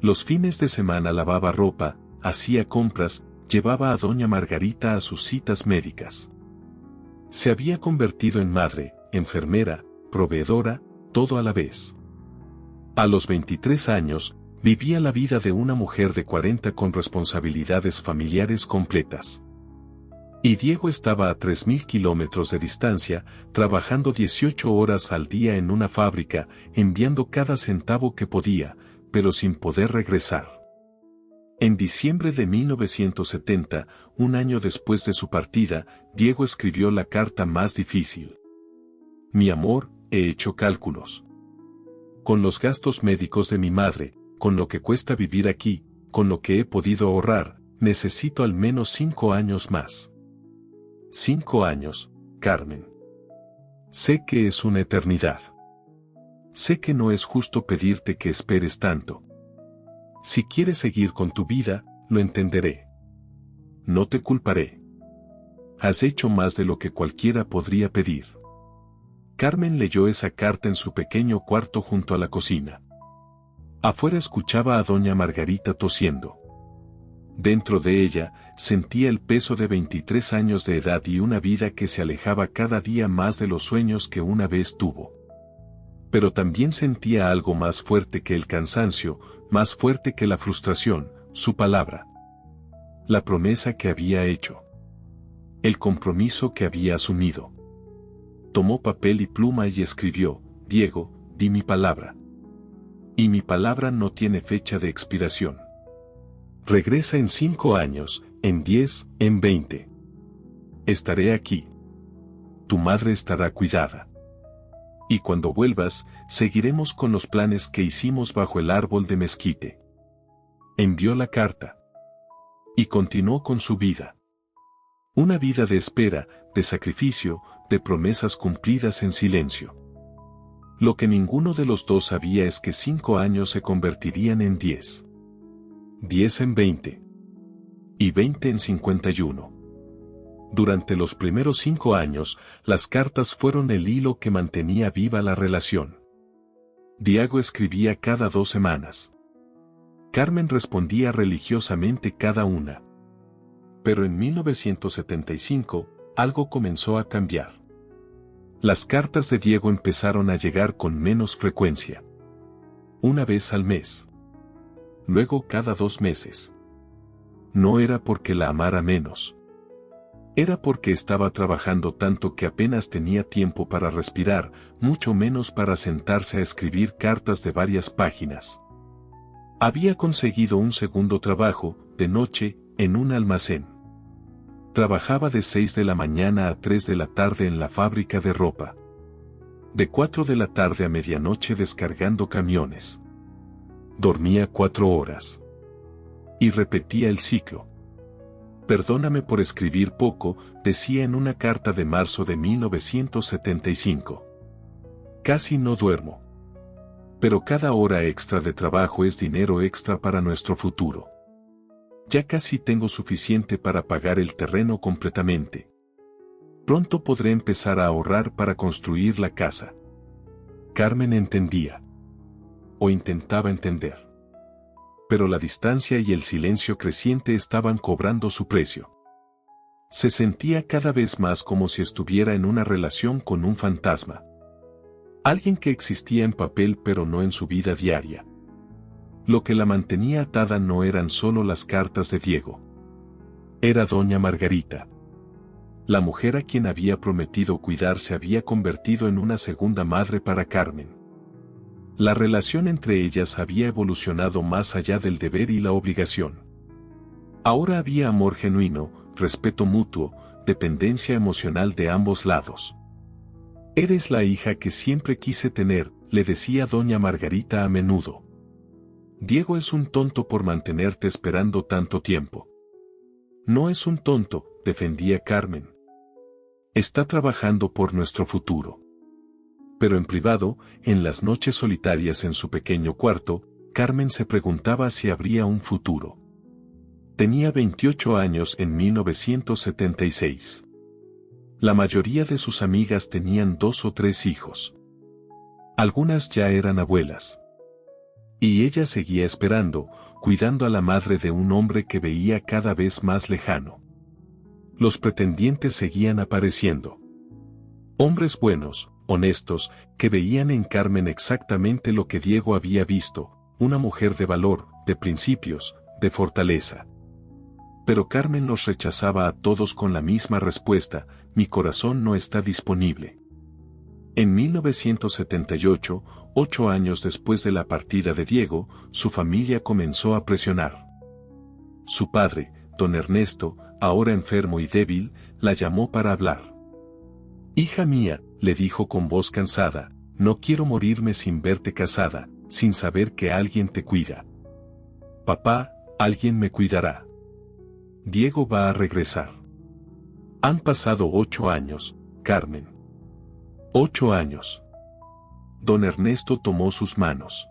Los fines de semana lavaba ropa, hacía compras, llevaba a doña Margarita a sus citas médicas. Se había convertido en madre, enfermera, proveedora, todo a la vez. A los 23 años, vivía la vida de una mujer de 40 con responsabilidades familiares completas. Y Diego estaba a 3.000 kilómetros de distancia, trabajando 18 horas al día en una fábrica, enviando cada centavo que podía, pero sin poder regresar. En diciembre de 1970, un año después de su partida, Diego escribió la carta más difícil. Mi amor, he hecho cálculos. Con los gastos médicos de mi madre, con lo que cuesta vivir aquí, con lo que he podido ahorrar, necesito al menos 5 años más. 5 años, Carmen. Sé que es una eternidad. Sé que no es justo pedirte que esperes tanto. Si quieres seguir con tu vida, lo entenderé. No te culparé. Has hecho más de lo que cualquiera podría pedir. Carmen leyó esa carta en su pequeño cuarto junto a la cocina. Afuera escuchaba a doña Margarita tosiendo. Dentro de ella, sentía el peso de 23 años de edad y una vida que se alejaba cada día más de los sueños que una vez tuvo. Pero también sentía algo más fuerte que el cansancio, más fuerte que la frustración, su palabra. La promesa que había hecho. El compromiso que había asumido. Tomó papel y pluma y escribió, Diego, di mi palabra. Y mi palabra no tiene fecha de expiración. Regresa en 5 años, en 10, en 20. Estaré aquí. Tu madre estará cuidada. Y cuando vuelvas, seguiremos con los planes que hicimos bajo el árbol de mezquite. Envió la carta. Y continuó con su vida. Una vida de espera, de sacrificio, de promesas cumplidas en silencio. Lo que ninguno de los dos sabía es que 5 años se convertirían en 10. 10 en 20. Y 20 en 51. Durante los primeros 5 años, las cartas fueron el hilo que mantenía viva la relación. Diego escribía cada 2 semanas. Carmen respondía religiosamente cada una. Pero en 1975, algo comenzó a cambiar. Las cartas de Diego empezaron a llegar con menos frecuencia. Una vez al mes. Luego cada 2 meses. No era porque la amara menos. Era porque estaba trabajando tanto que apenas tenía tiempo para respirar, mucho menos para sentarse a escribir cartas de varias páginas. Había conseguido un segundo trabajo, de noche, en un almacén. Trabajaba de 6 de la mañana a 3 de la tarde en la fábrica de ropa. De 4 de la tarde a medianoche descargando camiones. Dormía 4 horas. Y repetía el ciclo. Perdóname por escribir poco, decía en una carta de marzo de 1975. Casi no duermo. Pero cada hora extra de trabajo es dinero extra para nuestro futuro. Ya casi tengo suficiente para pagar el terreno completamente. Pronto podré empezar a ahorrar para construir la casa. Carmen entendía. O intentaba entender. Pero la distancia y el silencio creciente estaban cobrando su precio. Se sentía cada vez más como si estuviera en una relación con un fantasma. Alguien que existía en papel pero no en su vida diaria. Lo que la mantenía atada no eran solo las cartas de Diego. Era doña Margarita. La mujer a quien había prometido cuidar se había convertido en una segunda madre para Carmen. La relación entre ellas había evolucionado más allá del deber y la obligación. Ahora había amor genuino, respeto mutuo, dependencia emocional de ambos lados. Eres la hija que siempre quise tener, le decía doña Margarita a menudo. Diego es un tonto por mantenerte esperando tanto tiempo. No es un tonto, defendía Carmen. Está trabajando por nuestro futuro. Pero en privado, en las noches solitarias en su pequeño cuarto, Carmen se preguntaba si habría un futuro. Tenía 28 años en 1976. La mayoría de sus amigas tenían 2 o 3 hijos. Algunas ya eran abuelas. Y ella seguía esperando, cuidando a la madre de un hombre que veía cada vez más lejano. Los pretendientes seguían apareciendo. Hombres buenos, honestos, que veían en Carmen exactamente lo que Diego había visto, una mujer de valor, de principios, de fortaleza. Pero Carmen los rechazaba a todos con la misma respuesta: mi corazón no está disponible. En 1978, 8 años después de la partida de Diego, su familia comenzó a presionar. Su padre, don Ernesto, ahora enfermo y débil, la llamó para hablar. Hija mía, le dijo con voz cansada, no quiero morirme sin verte casada, sin saber que alguien te cuida. Papá, alguien me cuidará. Diego va a regresar. Han pasado 8 años, Carmen. 8 años. Don Ernesto tomó sus manos.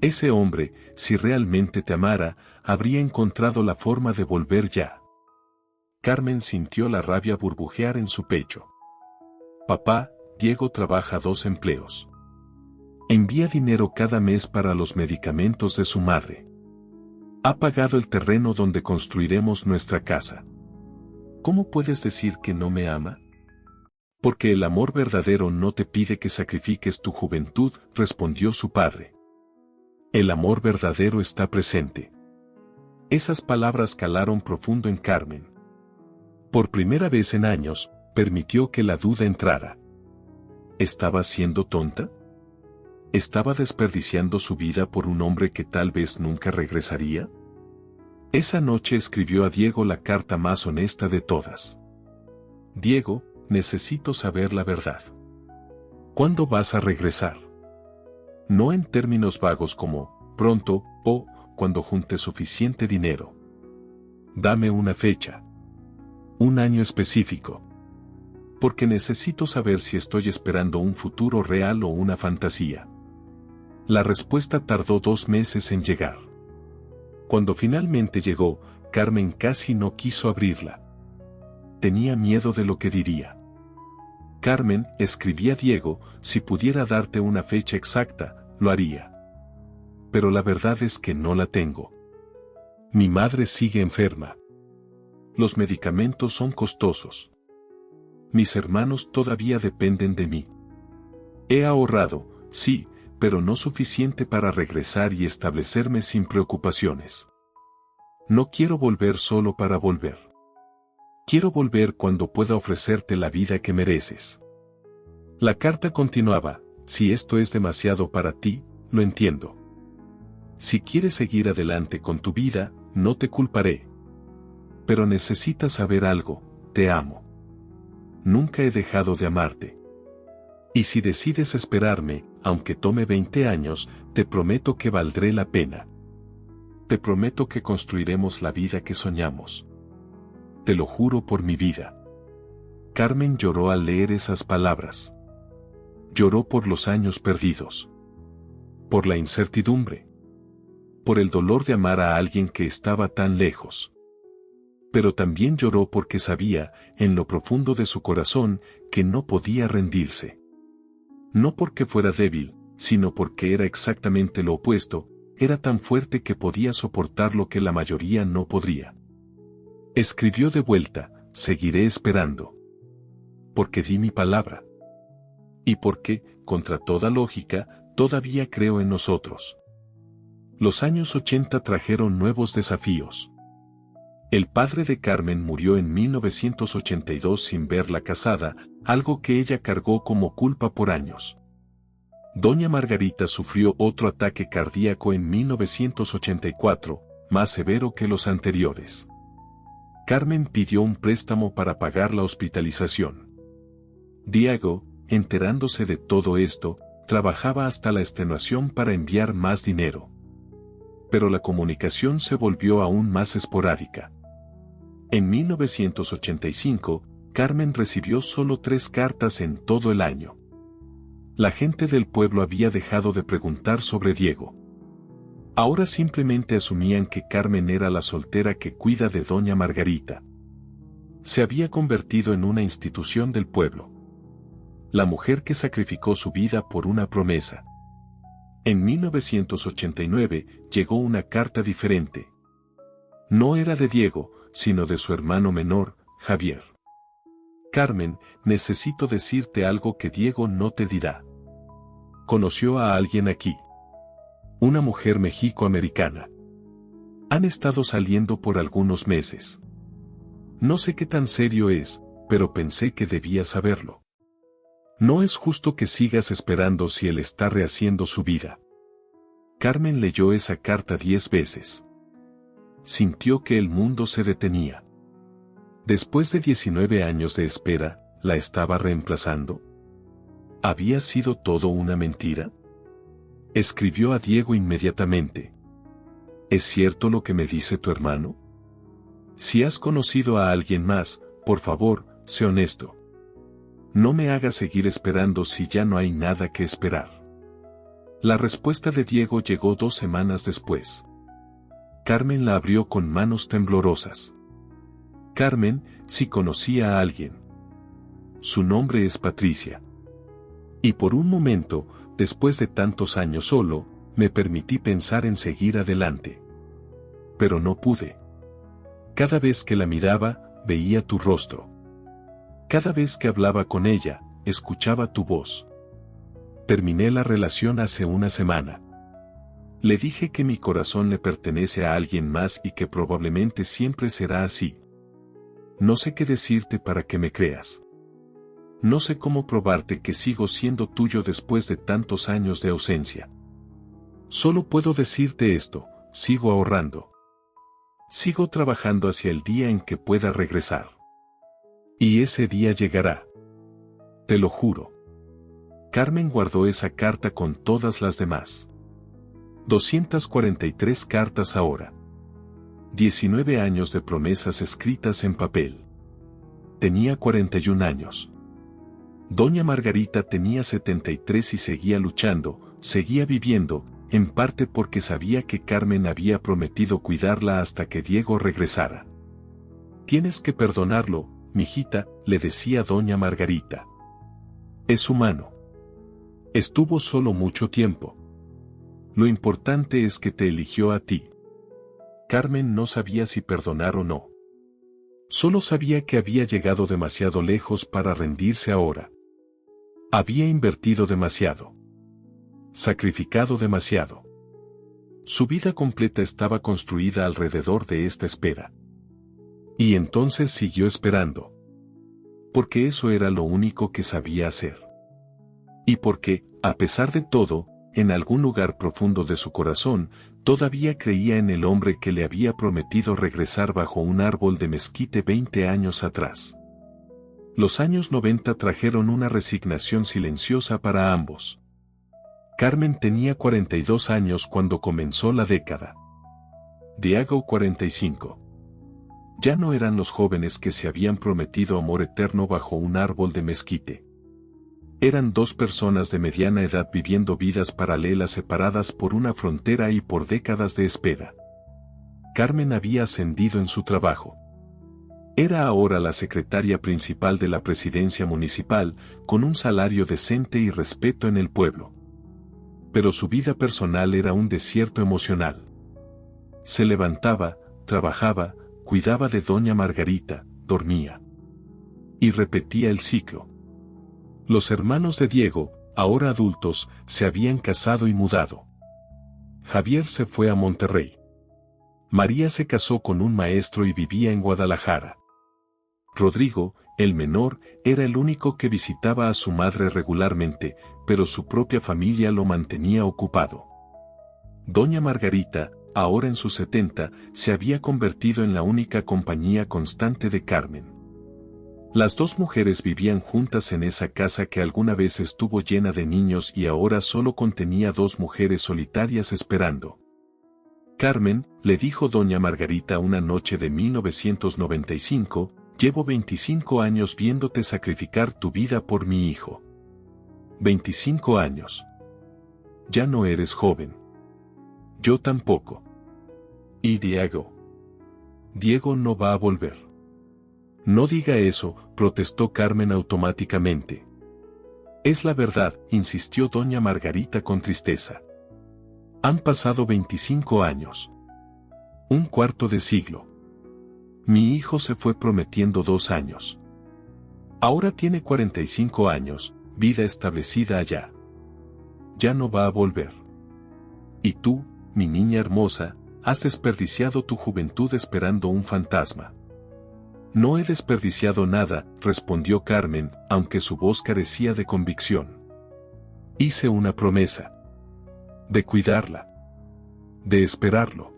Ese hombre, si realmente te amara, habría encontrado la forma de volver ya. Carmen sintió la rabia burbujear en su pecho. Papá, Diego trabaja 2 empleos. Envía dinero cada mes para los medicamentos de su madre. Ha pagado el terreno donde construiremos nuestra casa. ¿Cómo puedes decir que no me ama? Porque el amor verdadero no te pide que sacrifiques tu juventud, respondió su padre. El amor verdadero está presente. Esas palabras calaron profundo en Carmen. Por primera vez en años, permitió que la duda entrara. ¿Estaba siendo tonta? ¿Estaba desperdiciando su vida por un hombre que tal vez nunca regresaría? Esa noche escribió a Diego la carta más honesta de todas. Diego, necesito saber la verdad. ¿Cuándo vas a regresar? No en términos vagos como, pronto, o, cuando junte suficiente dinero. Dame una fecha. Un año específico. Porque necesito saber si estoy esperando un futuro real o una fantasía. La respuesta tardó 2 meses en llegar. Cuando finalmente llegó, Carmen casi no quiso abrirla. Tenía miedo de lo que diría. Carmen, escribía Diego, si pudiera darte una fecha exacta, lo haría. Pero la verdad es que no la tengo. Mi madre sigue enferma. Los medicamentos son costosos. Mis hermanos todavía dependen de mí. He ahorrado, sí, pero no suficiente para regresar y establecerme sin preocupaciones. No quiero volver solo para volver. Quiero volver cuando pueda ofrecerte la vida que mereces. La carta continuaba, si esto es demasiado para ti, lo entiendo. Si quieres seguir adelante con tu vida, no te culparé. Pero necesitas saber algo, te amo. Nunca he dejado de amarte. Y si decides esperarme, aunque tome 20 años, te prometo que valdré la pena. Te prometo que construiremos la vida que soñamos. Te lo juro por mi vida. Carmen lloró al leer esas palabras. Lloró por los años perdidos. Por la incertidumbre. Por el dolor de amar a alguien que estaba tan lejos. Pero también lloró porque sabía, en lo profundo de su corazón, que no podía rendirse. No porque fuera débil, sino porque era exactamente lo opuesto, era tan fuerte que podía soportar lo que la mayoría no podría. Escribió de vuelta, seguiré esperando. Porque di mi palabra. Y porque, contra toda lógica, todavía creo en nosotros. Los años 80 trajeron nuevos desafíos. El padre de Carmen murió en 1982 sin verla casada, algo que ella cargó como culpa por años. Doña Margarita sufrió otro ataque cardíaco en 1984, más severo que los anteriores. Carmen pidió un préstamo para pagar la hospitalización. Diego, enterándose de todo esto, trabajaba hasta la extenuación para enviar más dinero. Pero la comunicación se volvió aún más esporádica. En 1985, Carmen recibió solo 3 cartas en todo el año. La gente del pueblo había dejado de preguntar sobre Diego. Ahora simplemente asumían que Carmen era la soltera que cuida de Doña Margarita. Se había convertido en una institución del pueblo. La mujer que sacrificó su vida por una promesa. En 1989 llegó una carta diferente. No era de Diego, sino de su hermano menor, Javier. Carmen, necesito decirte algo que Diego no te dirá. Conoció a alguien aquí. Una mujer mexicoamericana. Han estado saliendo por algunos meses. No sé qué tan serio es, pero pensé que debías saberlo. No es justo que sigas esperando si él está rehaciendo su vida. Carmen leyó esa carta 10 veces. Sintió que el mundo se detenía. Después de 19 años de espera, ¿la estaba reemplazando? ¿Había sido todo una mentira? Escribió a Diego inmediatamente. ¿Es cierto lo que me dice tu hermano? Si has conocido a alguien más, por favor, sé honesto. No me hagas seguir esperando si ya no hay nada que esperar. La respuesta de Diego llegó 2 semanas después. Carmen la abrió con manos temblorosas. Carmen, si conocía a alguien. Su nombre es Patricia. Y por un momento, después de tantos años solo, me permití pensar en seguir adelante. Pero no pude. Cada vez que la miraba, veía tu rostro. Cada vez que hablaba con ella, escuchaba tu voz. Terminé la relación hace una semana. Le dije que mi corazón le pertenece a alguien más y que probablemente siempre será así. No sé qué decirte para que me creas. No sé cómo probarte que sigo siendo tuyo después de tantos años de ausencia. Solo puedo decirte esto, sigo ahorrando. Sigo trabajando hacia el día en que pueda regresar. Y ese día llegará. Te lo juro. Carmen guardó esa carta con todas las demás. 243 cartas ahora. 19 años de promesas escritas en papel. tenía 41 años. Doña Margarita tenía 73 y seguía luchando, seguía viviendo, en parte porque sabía que Carmen había prometido cuidarla hasta que Diego regresara. Tienes que perdonarlo, mijita, le decía doña Margarita. Es humano. Estuvo solo mucho tiempo. Lo importante es que te eligió a ti. Carmen no sabía si perdonar o no. Solo sabía que había llegado demasiado lejos para rendirse ahora. Había invertido demasiado. Sacrificado demasiado. Su vida completa estaba construida alrededor de esta espera. Y entonces siguió esperando. Porque eso era lo único que sabía hacer. Y porque, a pesar de todo, en algún lugar profundo de su corazón, todavía creía en el hombre que le había prometido regresar bajo un árbol de mezquite 20 años atrás. Los años 90 trajeron una resignación silenciosa para ambos. Carmen tenía 42 años cuando comenzó la década. Diego 45. Ya no eran los jóvenes que se habían prometido amor eterno bajo un árbol de mezquite. Eran dos personas de mediana edad viviendo vidas paralelas separadas por una frontera y por décadas de espera. Carmen había ascendido en su trabajo. Era ahora la secretaria principal de la presidencia municipal, con un salario decente y respeto en el pueblo. Pero su vida personal era un desierto emocional. Se levantaba, trabajaba, cuidaba de doña Margarita, dormía. Y repetía el ciclo. Los hermanos de Diego, ahora adultos, se habían casado y mudado. Javier se fue a Monterrey. María se casó con un maestro y vivía en Guadalajara. Rodrigo, el menor, era el único que visitaba a su madre regularmente, pero su propia familia lo mantenía ocupado. Doña Margarita, ahora en sus 70, se había convertido en la única compañía constante de Carmen. Las dos mujeres vivían juntas en esa casa que alguna vez estuvo llena de niños y ahora solo contenía dos mujeres solitarias esperando. Carmen, le dijo doña Margarita una noche de 1995, llevo 25 años viéndote sacrificar tu vida por mi hijo. 25 años. Ya no eres joven. Yo tampoco. ¿Y Diego? Diego no va a volver. No diga eso, protestó Carmen automáticamente. Es la verdad, insistió doña Margarita con tristeza. Han pasado 25 años. Un cuarto de siglo. Mi hijo se fue prometiendo 2 años. Ahora tiene 45 años, vida establecida allá. Ya no va a volver. Y tú, mi niña hermosa, has desperdiciado tu juventud esperando un fantasma. No he desperdiciado nada, respondió Carmen, aunque su voz carecía de convicción. Hice una promesa. De cuidarla. De esperarlo.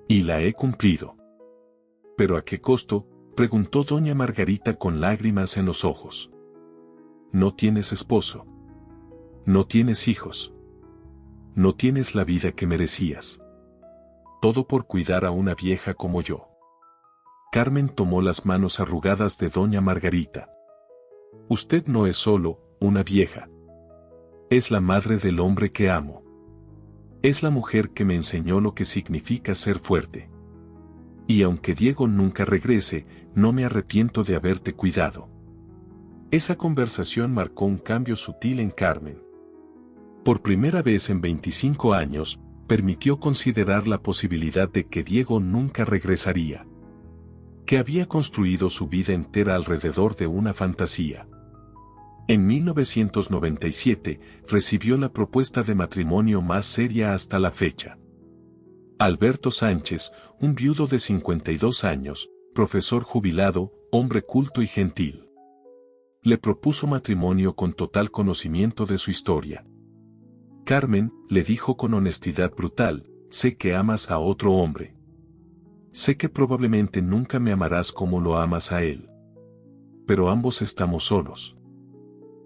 Y la he cumplido. ¿Pero a qué costo?, preguntó doña Margarita con lágrimas en los ojos. No tienes esposo. No tienes hijos. No tienes la vida que merecías. Todo por cuidar a una vieja como yo. Carmen tomó las manos arrugadas de doña Margarita. Usted no es solo una vieja. Es la madre del hombre que amo. Es la mujer que me enseñó lo que significa ser fuerte. Y aunque Diego nunca regrese, no me arrepiento de haberte cuidado. Esa conversación marcó un cambio sutil en Carmen. Por primera vez en 25 años, permitió considerar la posibilidad de que Diego nunca regresaría. Que había construido su vida entera alrededor de una fantasía. En 1997, recibió la propuesta de matrimonio más seria hasta la fecha. Alberto Sánchez, un viudo de 52 años, profesor jubilado, hombre culto y gentil. Le propuso matrimonio con total conocimiento de su historia. Carmen, le dijo con honestidad brutal, sé que amas a otro hombre. Sé que probablemente nunca me amarás como lo amas a él. Pero ambos estamos solos.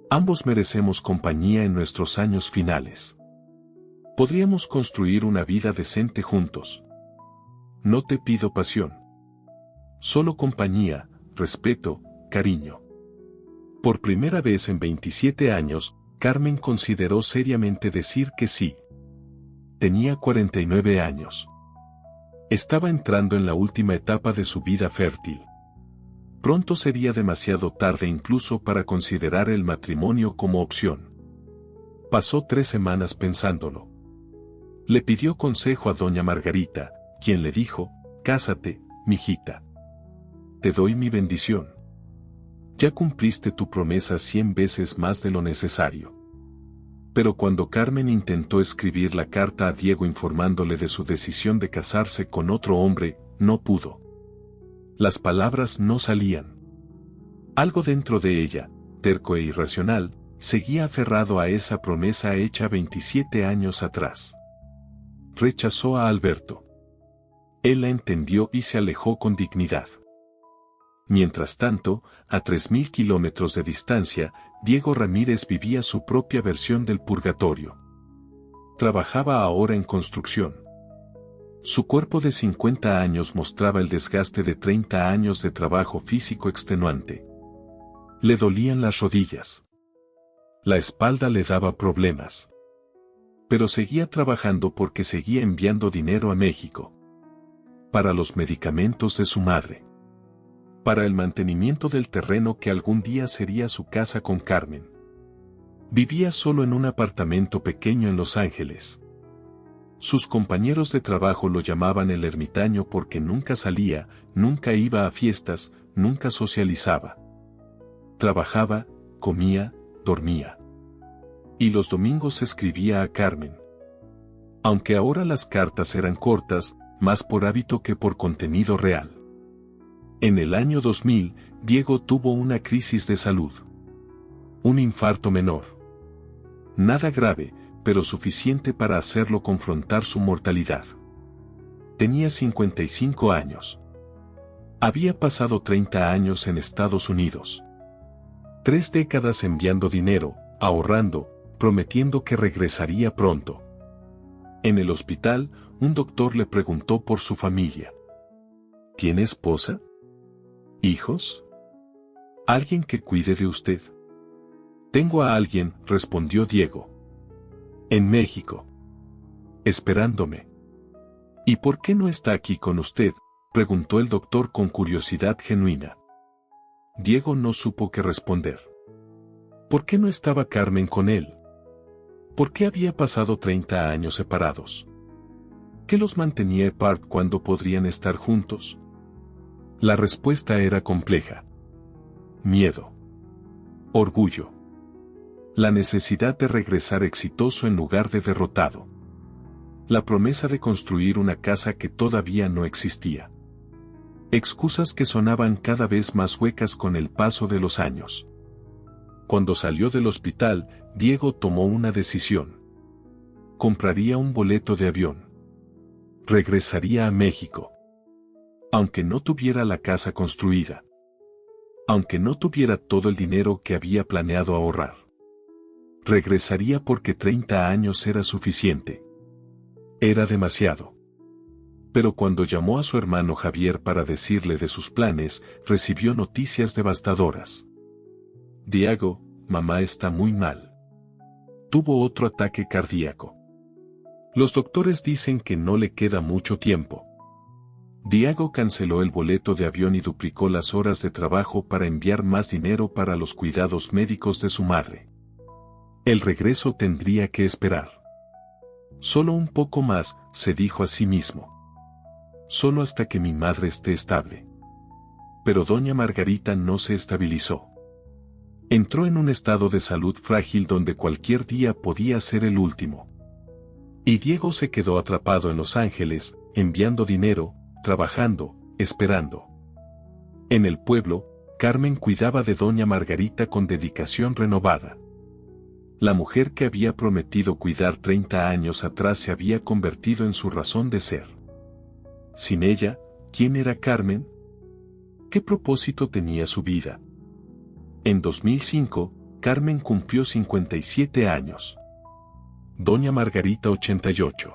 Ambos merecemos compañía en nuestros años finales. Podríamos construir una vida decente juntos. No te pido pasión. Solo compañía, respeto, cariño. Por primera vez en 27 años, Carmen consideró seriamente decir que sí. Tenía 49 años. Estaba entrando en la última etapa de su vida fértil. Pronto sería demasiado tarde incluso para considerar el matrimonio como opción. Pasó 3 semanas pensándolo. Le pidió consejo a doña Margarita, quien le dijo: «Cásate, mijita. Te doy mi bendición. Ya cumpliste tu promesa 100 veces más de lo necesario». Pero cuando Carmen intentó escribir la carta a Diego informándole de su decisión de casarse con otro hombre, no pudo. Las palabras no salían. Algo dentro de ella, terco e irracional, seguía aferrado a esa promesa hecha 27 años atrás. Rechazó a Alberto. Él la entendió y se alejó con dignidad. Mientras tanto, a 3.000 kilómetros de distancia, Diego Ramírez vivía su propia versión del purgatorio. Trabajaba ahora en construcción. Su cuerpo de 50 años mostraba el desgaste de 30 años de trabajo físico extenuante. Le dolían las rodillas. La espalda le daba problemas. Pero seguía trabajando porque seguía enviando dinero a México. Para los medicamentos de su madre. Para el mantenimiento del terreno que algún día sería su casa con Carmen. Vivía solo en un apartamento pequeño en Los Ángeles. Sus compañeros de trabajo lo llamaban el ermitaño porque nunca salía, nunca iba a fiestas, nunca socializaba. Trabajaba, comía, dormía. Y los domingos escribía a Carmen. Aunque ahora las cartas eran cortas, más por hábito que por contenido real. En el año 2000, Diego tuvo una crisis de salud. Un infarto menor. Nada grave, pero suficiente para hacerlo confrontar su mortalidad. Tenía 55 años. Había pasado 30 años en Estados Unidos. 3 décadas enviando dinero, ahorrando, prometiendo que regresaría pronto. En el hospital, un doctor le preguntó por su familia. ¿Tiene esposa? ¿Hijos? ¿Alguien que cuide de usted? Tengo a alguien, respondió Diego. En México. Esperándome. ¿Y por qué no está aquí con usted?, preguntó el doctor con curiosidad genuina. Diego no supo qué responder. ¿Por qué no estaba Carmen con él? ¿Por qué había pasado 30 años separados? ¿Qué los mantenía apart cuando podrían estar juntos? La respuesta era compleja. Miedo. Orgullo. La necesidad de regresar exitoso en lugar de derrotado. La promesa de construir una casa que todavía no existía. Excusas que sonaban cada vez más huecas con el paso de los años. Cuando salió del hospital, Diego tomó una decisión. Compraría un boleto de avión. Regresaría a México. Aunque no tuviera la casa construida. Aunque no tuviera todo el dinero que había planeado ahorrar. Regresaría porque 30 años era suficiente. Era demasiado. Pero cuando llamó a su hermano Javier para decirle de sus planes, recibió noticias devastadoras. Diego, mamá está muy mal. Tuvo otro ataque cardíaco. Los doctores dicen que no le queda mucho tiempo. Diego canceló el boleto de avión y duplicó las horas de trabajo para enviar más dinero para los cuidados médicos de su madre. El regreso tendría que esperar. Solo un poco más, se dijo a sí mismo. Solo hasta que mi madre esté estable. Pero doña Margarita no se estabilizó. Entró en un estado de salud frágil donde cualquier día podía ser el último. Y Diego se quedó atrapado en Los Ángeles, enviando dinero, trabajando, esperando. En el pueblo, Carmen cuidaba de doña Margarita con dedicación renovada. La mujer que había prometido cuidar 30 años atrás se había convertido en su razón de ser. Sin ella, ¿quién era Carmen? ¿Qué propósito tenía su vida? En 2005, Carmen cumplió 57 años. Doña Margarita 88.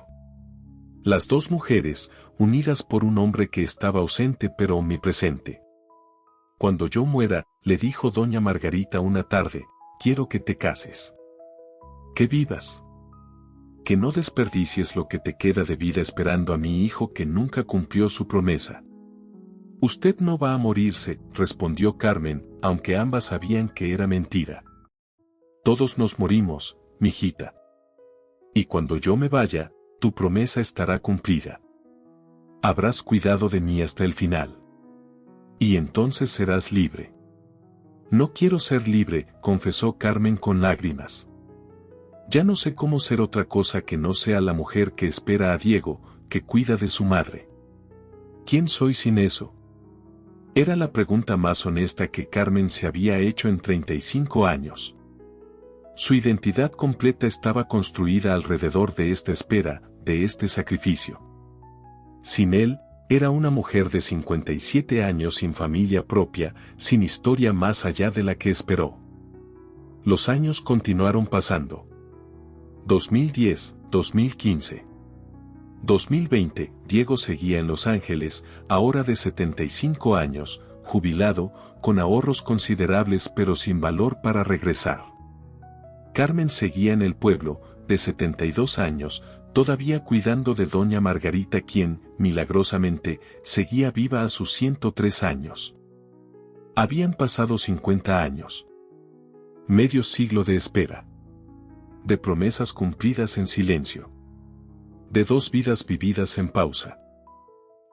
Las dos mujeres, unidas por un hombre que estaba ausente pero omnipresente. Cuando yo muera, le dijo doña Margarita una tarde, quiero que te cases. Que vivas. Que no desperdicies lo que te queda de vida esperando a mi hijo que nunca cumplió su promesa. Usted no va a morirse, respondió Carmen, aunque ambas sabían que era mentira. Todos nos morimos, mijita. Y cuando yo me vaya, tu promesa estará cumplida. Habrás cuidado de mí hasta el final. Y entonces serás libre. No quiero ser libre, confesó Carmen con lágrimas. Ya no sé cómo ser otra cosa que no sea la mujer que espera a Diego, que cuida de su madre. ¿Quién soy sin eso? Era la pregunta más honesta que Carmen se había hecho en 35 años. Su identidad completa estaba construida alrededor de esta espera, de este sacrificio. Sin él, era una mujer de 57 años sin familia propia, sin historia más allá de la que esperó. Los años continuaron pasando. 2010, 2015. 2020, Diego seguía en Los Ángeles, ahora de 75 años, jubilado, con ahorros considerables pero sin valor para regresar. Carmen seguía en el pueblo, de 72 años, todavía cuidando de doña Margarita quien, milagrosamente, seguía viva a sus 103 años. Habían pasado 50 años. Medio siglo de espera. De promesas cumplidas en silencio. De 2 vidas vividas en pausa.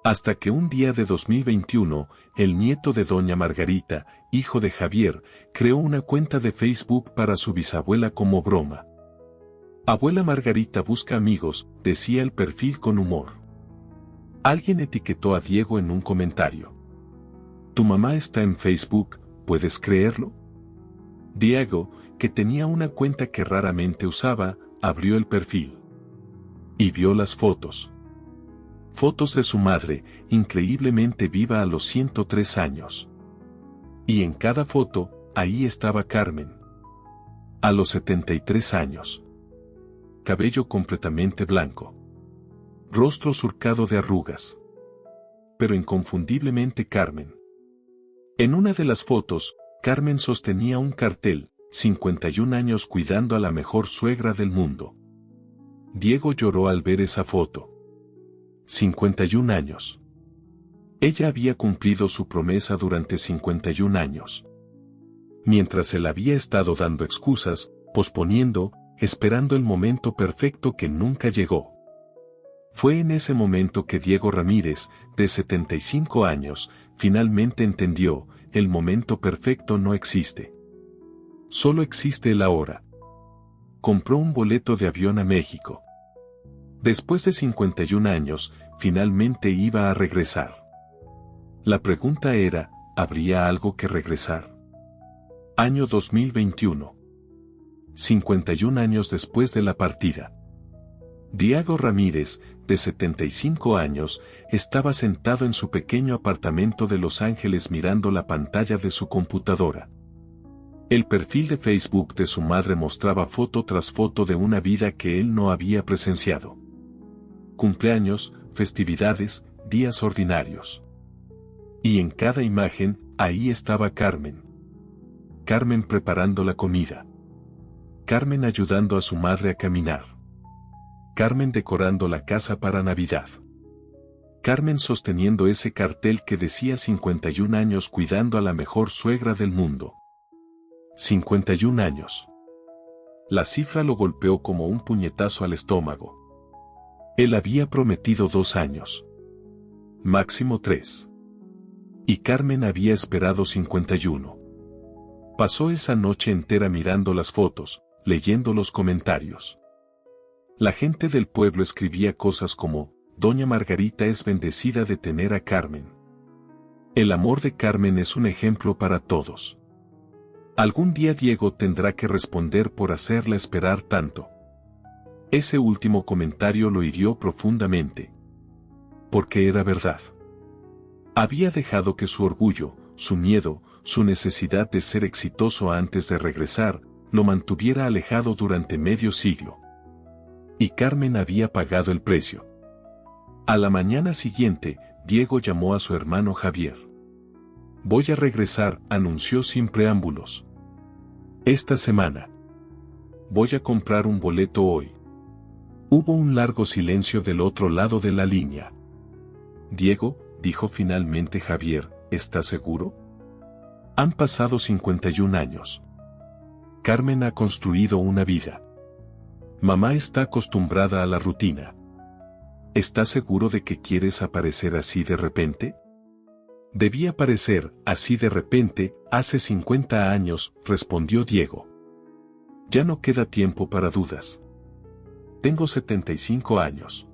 Hasta que un día de 2021, el nieto de doña Margarita, hijo de Javier, creó una cuenta de Facebook para su bisabuela como broma. Abuela Margarita busca amigos, decía el perfil con humor. Alguien etiquetó a Diego en un comentario. Tu mamá está en Facebook, ¿puedes creerlo? Diego, que tenía una cuenta que raramente usaba, abrió el perfil. Y vio las fotos. Fotos de su madre, increíblemente viva a los 103 años. Y en cada foto, ahí estaba Carmen. A los 73 años. Cabello completamente blanco. Rostro surcado de arrugas. Pero inconfundiblemente Carmen. En una de las fotos, Carmen sostenía un cartel, 51 años cuidando a la mejor suegra del mundo. Diego lloró al ver esa foto. 51 años. Ella había cumplido su promesa durante 51 años. Mientras él había estado dando excusas, posponiendo, esperando el momento perfecto que nunca llegó. Fue en ese momento que Diego Ramírez, de 75 años, finalmente entendió, el momento perfecto no existe. Solo existe el ahora. Compró un boleto de avión a México. Después de 51 años, finalmente iba a regresar. La pregunta era, ¿habría algo que regresar? Año 2021. 51 años después de la partida. Diego Ramírez, de 75 años, estaba sentado en su pequeño apartamento de Los Ángeles mirando la pantalla de su computadora. El perfil de Facebook de su madre mostraba foto tras foto de una vida que él no había presenciado. Cumpleaños, festividades, días ordinarios. Y en cada imagen, ahí estaba Carmen. Carmen preparando la comida. Carmen ayudando a su madre a caminar. Carmen decorando la casa para Navidad. Carmen sosteniendo ese cartel que decía 51 años cuidando a la mejor suegra del mundo. 51 años. La cifra lo golpeó como un puñetazo al estómago. Él había prometido 2 años. Máximo 3. Y Carmen había esperado 51. Pasó esa noche entera mirando las fotos, leyendo los comentarios. La gente del pueblo escribía cosas como, Doña Margarita es bendecida de tener a Carmen. El amor de Carmen es un ejemplo para todos. Algún día Diego tendrá que responder por hacerla esperar tanto. Ese último comentario lo hirió profundamente. Porque era verdad. Había dejado que su orgullo, su miedo, su necesidad de ser exitoso antes de regresar, lo mantuviera alejado durante medio siglo. Y Carmen había pagado el precio. A la mañana siguiente, Diego llamó a su hermano Javier. Voy a regresar, anunció sin preámbulos. Esta semana. Voy a comprar un boleto hoy. Hubo un largo silencio del otro lado de la línea. Diego, dijo finalmente Javier, ¿estás seguro? Han pasado 51 años. Carmen ha construido una vida. Mamá está acostumbrada a la rutina. ¿Estás seguro de que quieres aparecer así de repente? Debí aparecer, así de repente, hace 50 años, respondió Diego. Ya no queda tiempo para dudas. Tengo 75 años.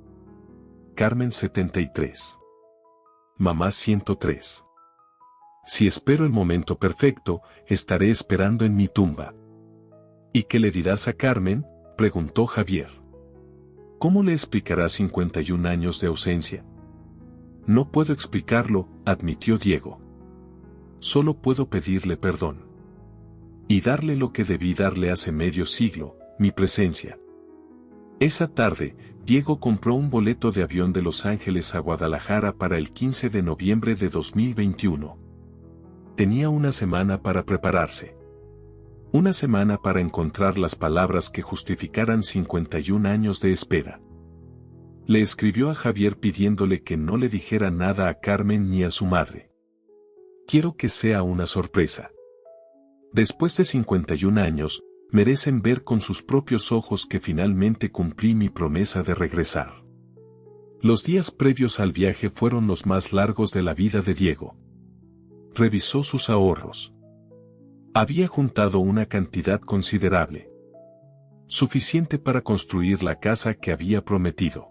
Carmen 73. Mamá 103. Si espero el momento perfecto, estaré esperando en mi tumba. ¿Y qué le dirás a Carmen?, preguntó Javier. ¿Cómo le explicarás 51 años de ausencia? No puedo explicarlo, admitió Diego. Solo puedo pedirle perdón. Y darle lo que debí darle hace medio siglo, mi presencia. Esa tarde, Diego compró un boleto de avión de Los Ángeles a Guadalajara para el 15 de noviembre de 2021. Tenía una semana para prepararse. Una semana para encontrar las palabras que justificaran 51 años de espera. Le escribió a Javier pidiéndole que no le dijera nada a Carmen ni a su madre. Quiero que sea una sorpresa. Después de 51 años, merecen ver con sus propios ojos que finalmente cumplí mi promesa de regresar. Los días previos al viaje fueron los más largos de la vida de Diego. Revisó sus ahorros. Había juntado una cantidad considerable. Suficiente para construir la casa que había prometido.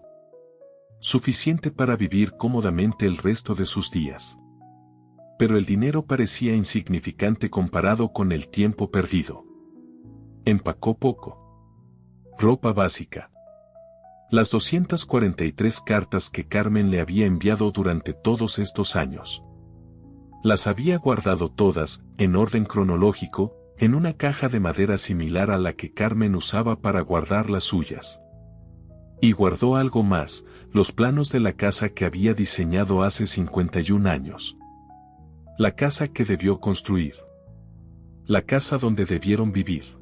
Suficiente para vivir cómodamente el resto de sus días. Pero el dinero parecía insignificante comparado con el tiempo perdido. Empacó poco. Ropa básica. Las 243 cartas que Carmen le había enviado durante todos estos años. Las había guardado todas, en orden cronológico, en una caja de madera similar a la que Carmen usaba para guardar las suyas. Y guardó algo más, los planos de la casa que había diseñado hace 51 años. La casa que debió construir. La casa donde debieron vivir.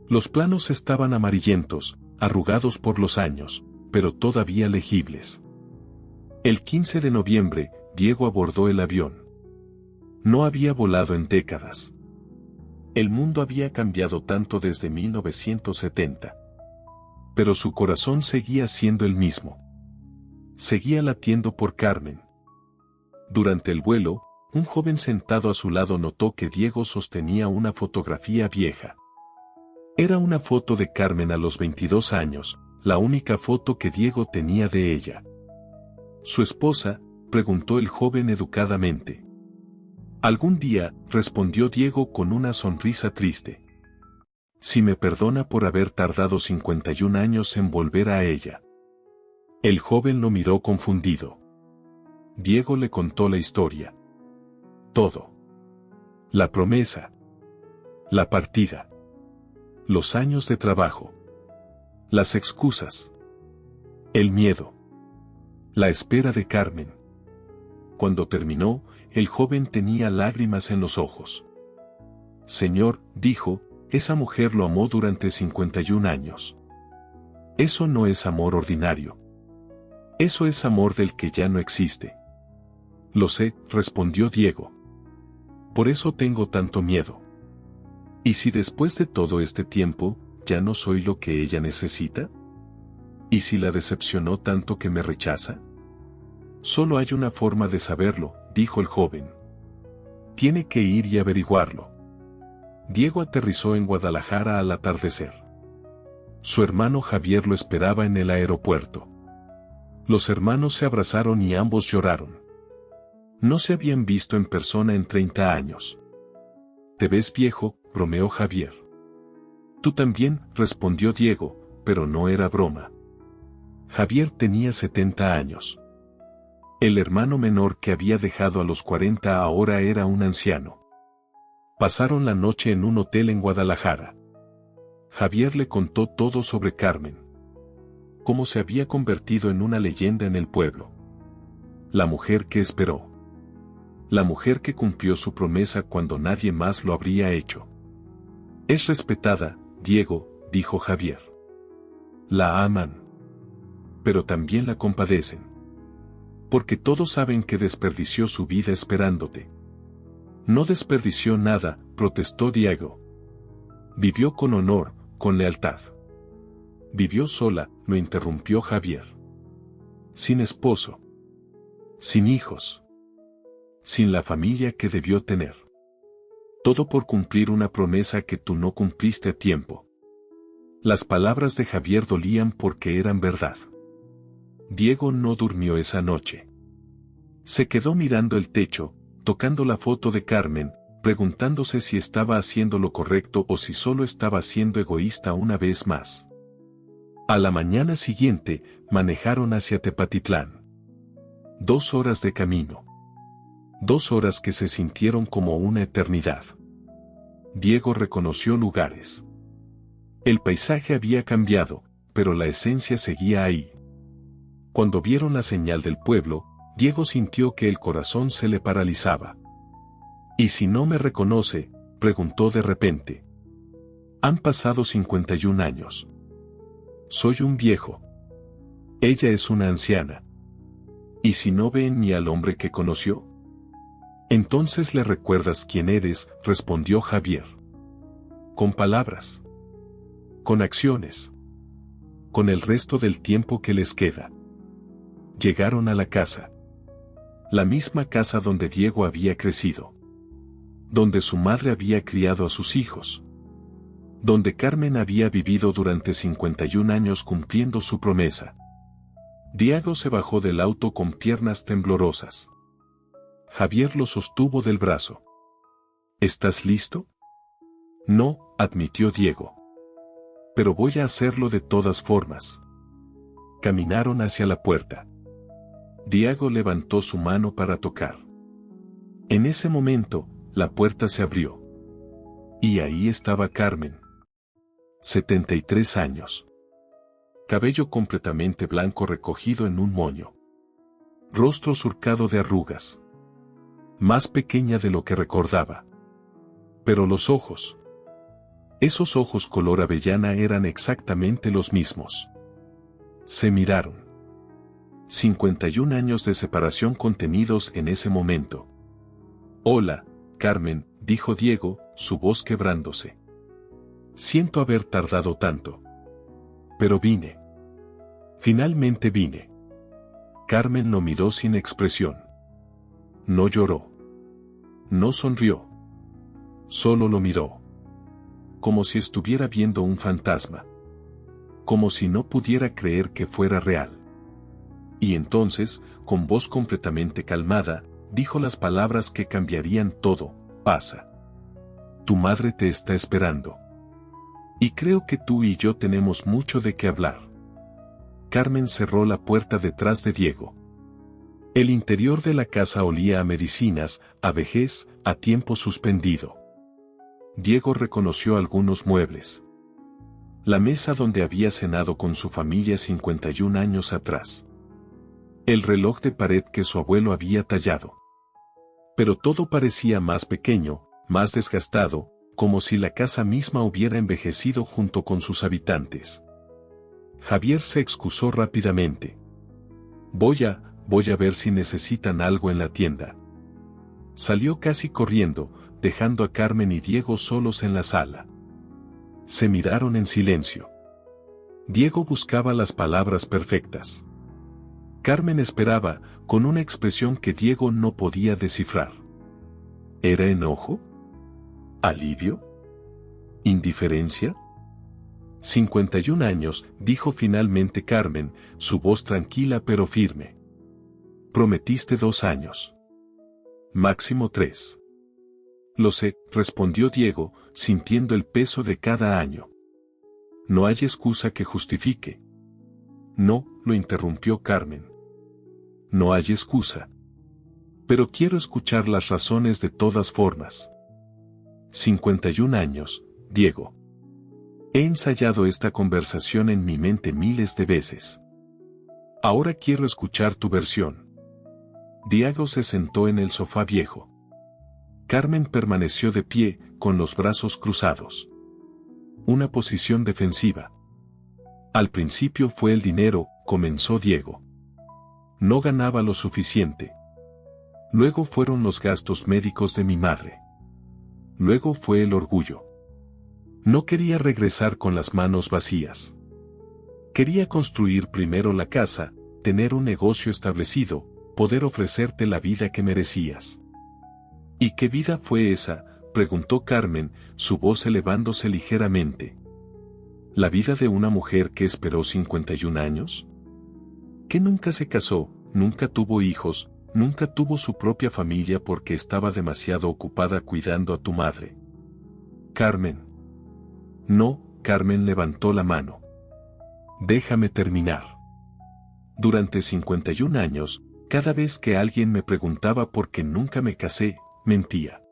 Los planos estaban amarillentos, arrugados por los años, pero todavía legibles. El 15 de noviembre, Diego abordó el avión. No había volado en décadas. El mundo había cambiado tanto desde 1970. Pero su corazón seguía siendo el mismo. Seguía latiendo por Carmen. Durante el vuelo, un joven sentado a su lado notó que Diego sostenía una fotografía vieja. Era una foto de Carmen a los 22 años, la única foto que Diego tenía de ella. ¿Su esposa?, preguntó el joven educadamente. Algún día, respondió Diego con una sonrisa triste. Si me perdona por haber tardado 51 años en volver a ella. El joven lo miró confundido. Diego le contó la historia. Todo. La promesa. La partida. Los años de trabajo. Las excusas. El miedo. La espera de Carmen. Cuando terminó, el joven tenía lágrimas en los ojos. Señor, dijo, esa mujer lo amó durante 51 años. Eso no es amor ordinario. Eso es amor del que ya no existe. Lo sé, respondió Diego. Por eso tengo tanto miedo. ¿Y si después de todo este tiempo, ya no soy lo que ella necesita? ¿Y si la decepcionó tanto que me rechaza? Solo hay una forma de saberlo, dijo el joven. Tiene que ir y averiguarlo. Diego aterrizó en Guadalajara al atardecer. Su hermano Javier lo esperaba en el aeropuerto. Los hermanos se abrazaron y ambos lloraron. No se habían visto en persona en 30 años. «Te ves viejo», bromeó Javier. «Tú también», respondió Diego, pero no era broma. Javier tenía 70 años. El hermano menor que había dejado a los 40 ahora era un anciano. Pasaron la noche en un hotel en Guadalajara. Javier le contó todo sobre Carmen. Cómo se había convertido en una leyenda en el pueblo. La mujer que esperó. La mujer que cumplió su promesa cuando nadie más lo habría hecho. Es respetada, Diego, dijo Javier. La aman. Pero también la compadecen. Porque todos saben que desperdició su vida esperándote. No desperdició nada, protestó Diego. Vivió con honor, con lealtad. Vivió sola, lo interrumpió Javier. Sin esposo. Sin hijos. Sin la familia que debió tener. Todo por cumplir una promesa que tú no cumpliste a tiempo. Las palabras de Javier dolían porque eran verdad. Diego no durmió esa noche. Se quedó mirando el techo, tocando la foto de Carmen, preguntándose si estaba haciendo lo correcto o si solo estaba siendo egoísta una vez más. A la mañana siguiente, manejaron hacia Tepatitlán. 2 horas de camino. 2 horas que se sintieron como una eternidad. Diego reconoció lugares. El paisaje había cambiado, pero la esencia seguía ahí. Cuando vieron la señal del pueblo, Diego sintió que el corazón se le paralizaba. ¿Y si no me reconoce?, preguntó de repente. Han pasado 51 años. Soy un viejo. Ella es una anciana. ¿Y si no ve en mí al hombre que conoció? Entonces le recuerdas quién eres, respondió Javier. Con palabras. Con acciones. Con el resto del tiempo que les queda. Llegaron a la casa. La misma casa donde Diego había crecido. Donde su madre había criado a sus hijos. Donde Carmen había vivido durante 51 años cumpliendo su promesa. Diego se bajó del auto con piernas temblorosas. Javier lo sostuvo del brazo. ¿Estás listo? No, admitió Diego. Pero voy a hacerlo de todas formas. Caminaron hacia la puerta. Diego levantó su mano para tocar. En ese momento, la puerta se abrió. Y ahí estaba Carmen. 73 años. Cabello completamente blanco recogido en un moño. Rostro surcado de arrugas. Más pequeña de lo que recordaba. Pero los ojos. Esos ojos color avellana eran exactamente los mismos. Se miraron. 51 años de separación contenidos en ese momento. Hola, Carmen, dijo Diego, su voz quebrándose. Siento haber tardado tanto. Pero vine. Finalmente vine. Carmen lo miró sin expresión. No lloró. No sonrió. Solo lo miró. Como si estuviera viendo un fantasma. Como si no pudiera creer que fuera real. Y entonces, con voz completamente calmada, dijo las palabras que cambiarían todo: pasa. Tu madre te está esperando. Y creo que tú y yo tenemos mucho de qué hablar. Carmen cerró la puerta detrás de Diego. El interior de la casa olía a medicinas, a vejez, a tiempo suspendido. Diego reconoció algunos muebles. La mesa donde había cenado con su familia 51 años atrás. El reloj de pared que su abuelo había tallado. Pero todo parecía más pequeño, más desgastado, como si la casa misma hubiera envejecido junto con sus habitantes. Javier se excusó rápidamente. Voy a ver si necesitan algo en la tienda. Salió casi corriendo, dejando a Carmen y Diego solos en la sala. Se miraron en silencio. Diego buscaba las palabras perfectas. Carmen esperaba, con una expresión que Diego no podía descifrar. ¿Era enojo? ¿Alivio? ¿Indiferencia? 51 años, dijo finalmente Carmen, su voz tranquila pero firme. Prometiste 2 años. Máximo 3. Lo sé, respondió Diego, sintiendo el peso de cada año. No hay excusa que justifique. No, lo interrumpió Carmen. No hay excusa. Pero quiero escuchar las razones de todas formas. 51 años, Diego. He ensayado esta conversación en mi mente miles de veces. Ahora quiero escuchar tu versión. Diego se sentó en el sofá viejo. Carmen permaneció de pie, con los brazos cruzados. Una posición defensiva. Al principio fue el dinero, comenzó Diego. No ganaba lo suficiente. Luego fueron los gastos médicos de mi madre. Luego fue el orgullo. No quería regresar con las manos vacías. Quería construir primero la casa, tener un negocio establecido, poder ofrecerte la vida que merecías. ¿Y qué vida fue esa?, preguntó Carmen, su voz elevándose ligeramente. ¿La vida de una mujer que esperó 51 años? Que nunca se casó, nunca tuvo hijos, nunca tuvo su propia familia porque estaba demasiado ocupada cuidando a tu madre. Carmen. No, Carmen levantó la mano. Déjame terminar. Durante 51 años, cada vez que alguien me preguntaba por qué nunca me casé, mentía.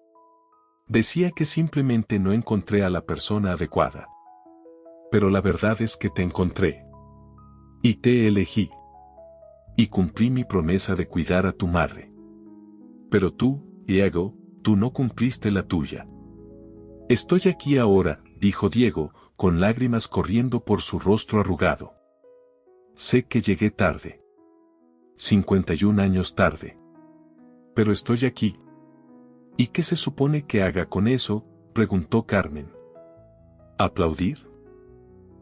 Decía que simplemente no encontré a la persona adecuada. Pero la verdad es que te encontré. Y te elegí. Y cumplí mi promesa de cuidar a tu madre. Pero tú, Diego, tú no cumpliste la tuya. Estoy aquí ahora, dijo Diego, con lágrimas corriendo por su rostro arrugado. Sé que llegué tarde. 51 años tarde. Pero estoy aquí. ¿Y qué se supone que haga con eso?, preguntó Carmen. ¿Aplaudir?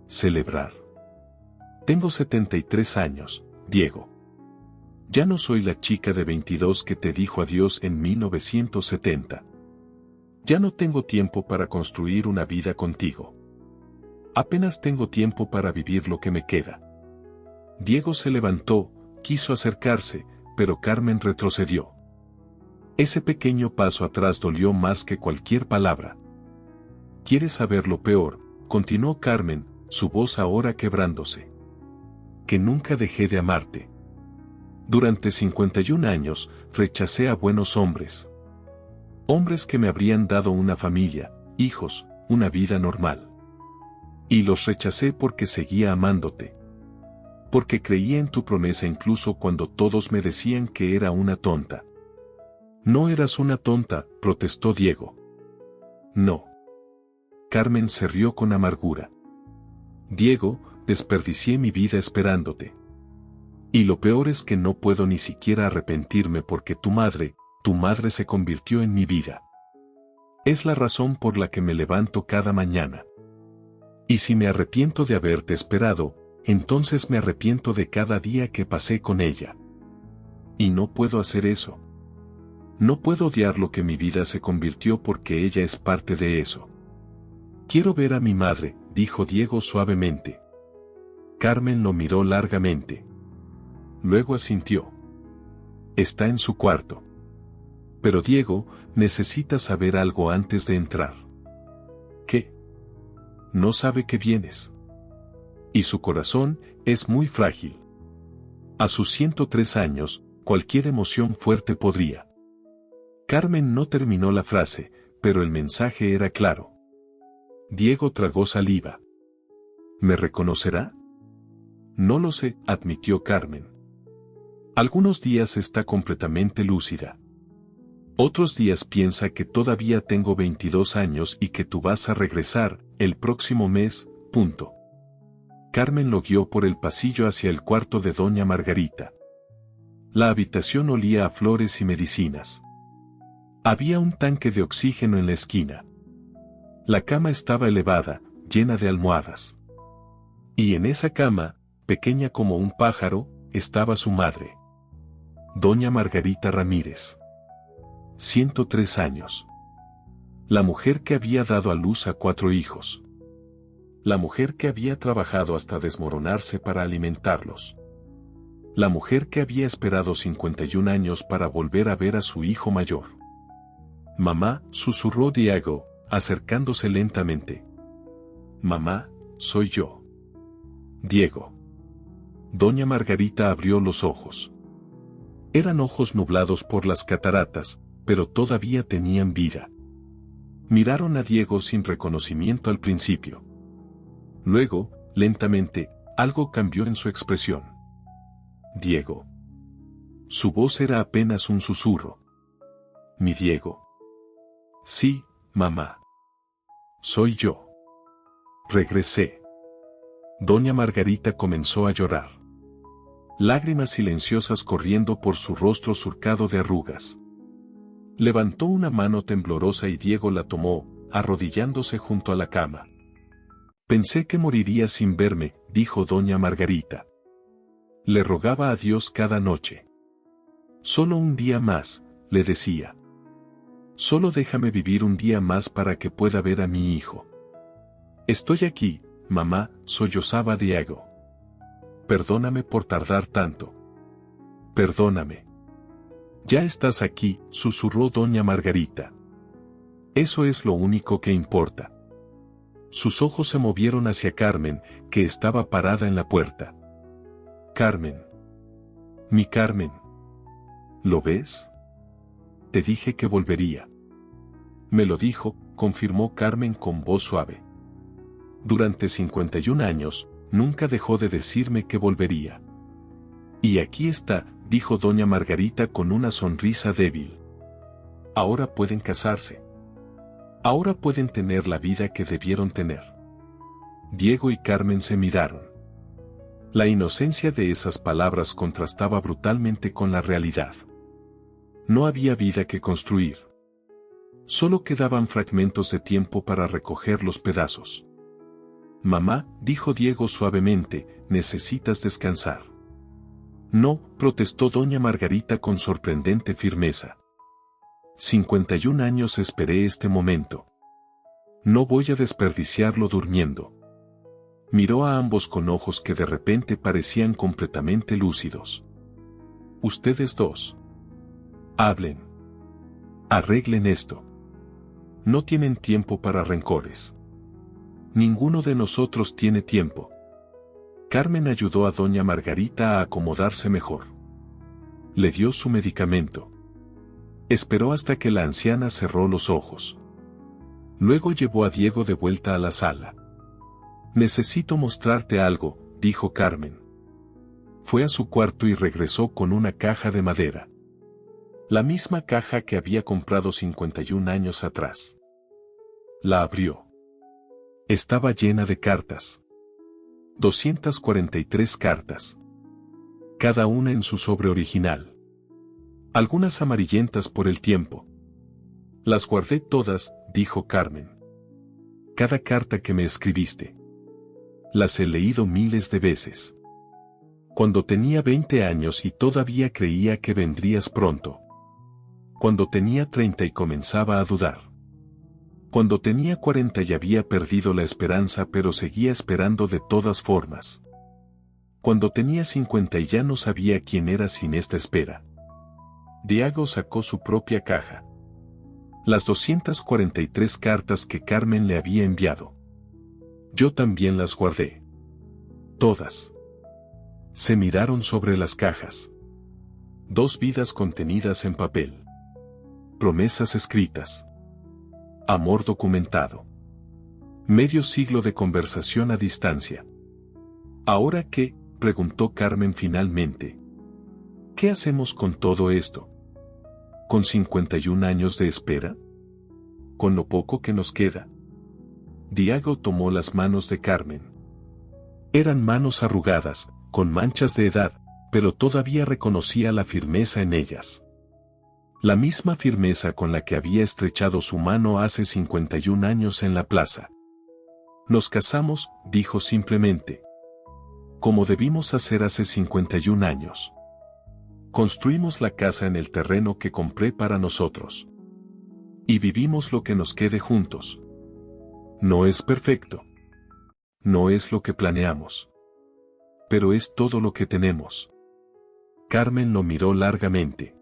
¿Celebrar? Tengo 73 años, Diego. Ya no soy la chica de 22 que te dijo adiós en 1970. Ya no tengo tiempo para construir una vida contigo. Apenas tengo tiempo para vivir lo que me queda. Diego se levantó, quiso acercarse, pero Carmen retrocedió. Ese pequeño paso atrás dolió más que cualquier palabra. ¿Quieres saber lo peor?, continuó Carmen, su voz ahora quebrándose. Que nunca dejé de amarte. Durante 51 años, rechacé a buenos hombres. Hombres que me habrían dado una familia, hijos, una vida normal. Y los rechacé porque seguía amándote. Porque creía en tu promesa incluso cuando todos me decían que era una tonta. No eras una tonta, protestó Diego. No. Carmen se rió con amargura. Diego, desperdicié mi vida esperándote. Y lo peor es que no puedo ni siquiera arrepentirme porque tu madre se convirtió en mi vida. Es la razón por la que me levanto cada mañana. Y si me arrepiento de haberte esperado, entonces me arrepiento de cada día que pasé con ella. Y no puedo hacer eso. No puedo odiar lo que mi vida se convirtió porque ella es parte de eso. Quiero ver a mi madre, dijo Diego suavemente. Carmen lo miró largamente. Luego asintió. Está en su cuarto. Pero Diego, necesita saber algo antes de entrar. ¿Qué? No sabe que vienes. Y su corazón es muy frágil. A sus 103 años, cualquier emoción fuerte podría. Carmen no terminó la frase, pero el mensaje era claro. Diego tragó saliva. ¿Me reconocerá? No lo sé, admitió Carmen. Algunos días está completamente lúcida. Otros días piensa que todavía tengo 22 años y que tú vas a regresar, el próximo mes, punto. Carmen lo guió por el pasillo hacia el cuarto de doña Margarita. La habitación olía a flores y medicinas. Había un tanque de oxígeno en la esquina. La cama estaba elevada, llena de almohadas. Y en esa cama, pequeña como un pájaro, estaba su madre. Doña Margarita Ramírez. 103 años. La mujer que había dado a luz a 4 hijos. La mujer que había trabajado hasta desmoronarse para alimentarlos. La mujer que había esperado 51 años para volver a ver a su hijo mayor. Mamá, susurró Diego, acercándose lentamente. Mamá, soy yo. Diego. Doña Margarita abrió los ojos. Eran ojos nublados por las cataratas, pero todavía tenían vida. Miraron a Diego sin reconocimiento al principio. Luego, lentamente, algo cambió en su expresión. Diego. Su voz era apenas un susurro. ¿Mi Diego? Sí, mamá. Soy yo. Regresé. Doña Margarita comenzó a llorar. Lágrimas silenciosas corriendo por su rostro surcado de arrugas. Levantó una mano temblorosa y Diego la tomó, arrodillándose junto a la cama. Pensé que moriría sin verme, dijo doña Margarita. Le rogaba a Dios cada noche. Solo un día más, le decía. Solo déjame vivir un día más para que pueda ver a mi hijo. Estoy aquí, mamá, sollozaba Diego. Perdóname por tardar tanto. Perdóname. Ya estás aquí, susurró doña Margarita. Eso es lo único que importa. Sus ojos se movieron hacia Carmen, que estaba parada en la puerta. Carmen. Mi Carmen. ¿Lo ves? Te dije que volvería. Me lo dijo, confirmó Carmen con voz suave. Durante 51 años, nunca dejó de decirme que volvería. Y aquí está, dijo doña Margarita con una sonrisa débil. Ahora pueden casarse. Ahora pueden tener la vida que debieron tener. Diego y Carmen se miraron. La inocencia de esas palabras contrastaba brutalmente con la realidad. No había vida que construir. Solo quedaban fragmentos de tiempo para recoger los pedazos. Mamá, dijo Diego suavemente, necesitas descansar. No, protestó doña Margarita con sorprendente firmeza. 51 años esperé este momento. No voy a desperdiciarlo durmiendo. Miró a ambos con ojos que de repente parecían completamente lúcidos. Ustedes dos. Hablen. Arreglen esto. No tienen tiempo para rencores. Ninguno de nosotros tiene tiempo. Carmen ayudó a doña Margarita a acomodarse mejor. Le dio su medicamento. Esperó hasta que la anciana cerró los ojos. Luego llevó a Diego de vuelta a la sala. Necesito mostrarte algo, dijo Carmen. Fue a su cuarto y regresó con una caja de madera. La misma caja que había comprado 51 años atrás. La abrió. Estaba llena de cartas. 243 cartas. Cada una en su sobre original. Algunas amarillentas por el tiempo. Las guardé todas, dijo Carmen. Cada carta que me escribiste. Las he leído miles de veces. Cuando tenía 20 años y todavía creía que vendrías pronto. Cuando tenía 30 y comenzaba a dudar. Cuando tenía 40 y había perdido la esperanza pero seguía esperando de todas formas. Cuando tenía 50 y ya no sabía quién era sin esta espera. Diego sacó su propia caja. Las 243 cartas que Carmen le había enviado. Yo también las guardé. Todas. Se miraron sobre las cajas. 2 vidas contenidas en papel. Promesas escritas. Amor documentado. Medio siglo de conversación a distancia. ¿Ahora qué?, preguntó Carmen finalmente. ¿Qué hacemos con todo esto? ¿Con 51 años de espera? ¿Con lo poco que nos queda? Diego tomó las manos de Carmen. Eran manos arrugadas, con manchas de edad, pero todavía reconocía la firmeza en ellas. La misma firmeza con la que había estrechado su mano hace 51 años en la plaza. Nos casamos, dijo simplemente. Como debimos hacer hace 51 años. Construimos la casa en el terreno que compré para nosotros. Y vivimos lo que nos quede juntos. No es perfecto. No es lo que planeamos. Pero es todo lo que tenemos. Carmen lo miró largamente.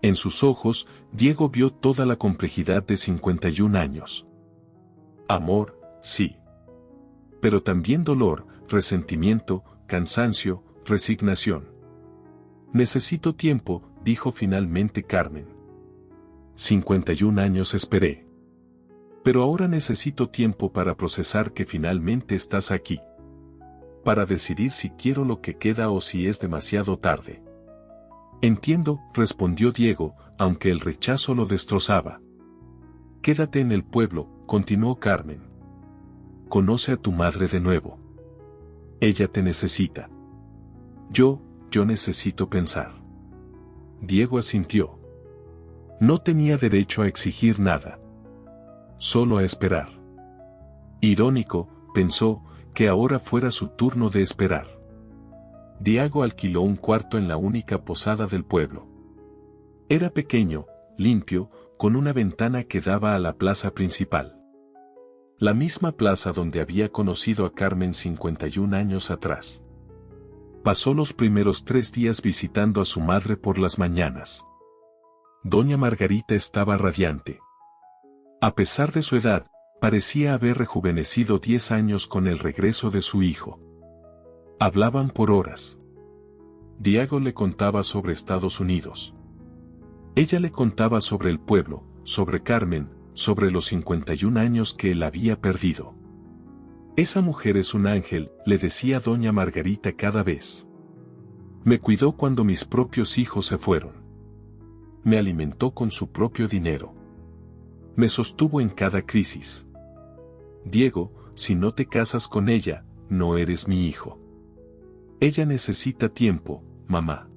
En sus ojos, Diego vio toda la complejidad de 51 años. Amor, sí. Pero también dolor, resentimiento, cansancio, resignación. Necesito tiempo, dijo finalmente Carmen. 51 años esperé. Pero ahora necesito tiempo para procesar que finalmente estás aquí. Para decidir si quiero lo que queda o si es demasiado tarde. Entiendo, respondió Diego, aunque el rechazo lo destrozaba. Quédate en el pueblo, continuó Carmen. Conoce a tu madre de nuevo. Ella te necesita. Yo necesito pensar. Diego asintió. No tenía derecho a exigir nada. Solo a esperar. Irónico, pensó, que ahora fuera su turno de esperar. Diego alquiló un cuarto en la única posada del pueblo. Era pequeño, limpio, con una ventana que daba a la plaza principal. La misma plaza donde había conocido a Carmen 51 años atrás. Pasó los primeros 3 días visitando a su madre por las mañanas. Doña Margarita estaba radiante. A pesar de su edad, parecía haber rejuvenecido 10 años con el regreso de su hijo. Hablaban por horas. Diego le contaba sobre Estados Unidos. Ella le contaba sobre el pueblo, sobre Carmen, sobre los 51 años que él había perdido. Esa mujer es un ángel, le decía doña Margarita cada vez. Me cuidó cuando mis propios hijos se fueron. Me alimentó con su propio dinero. Me sostuvo en cada crisis. Diego, si no te casas con ella, no eres mi hijo. Ella necesita tiempo, mamá.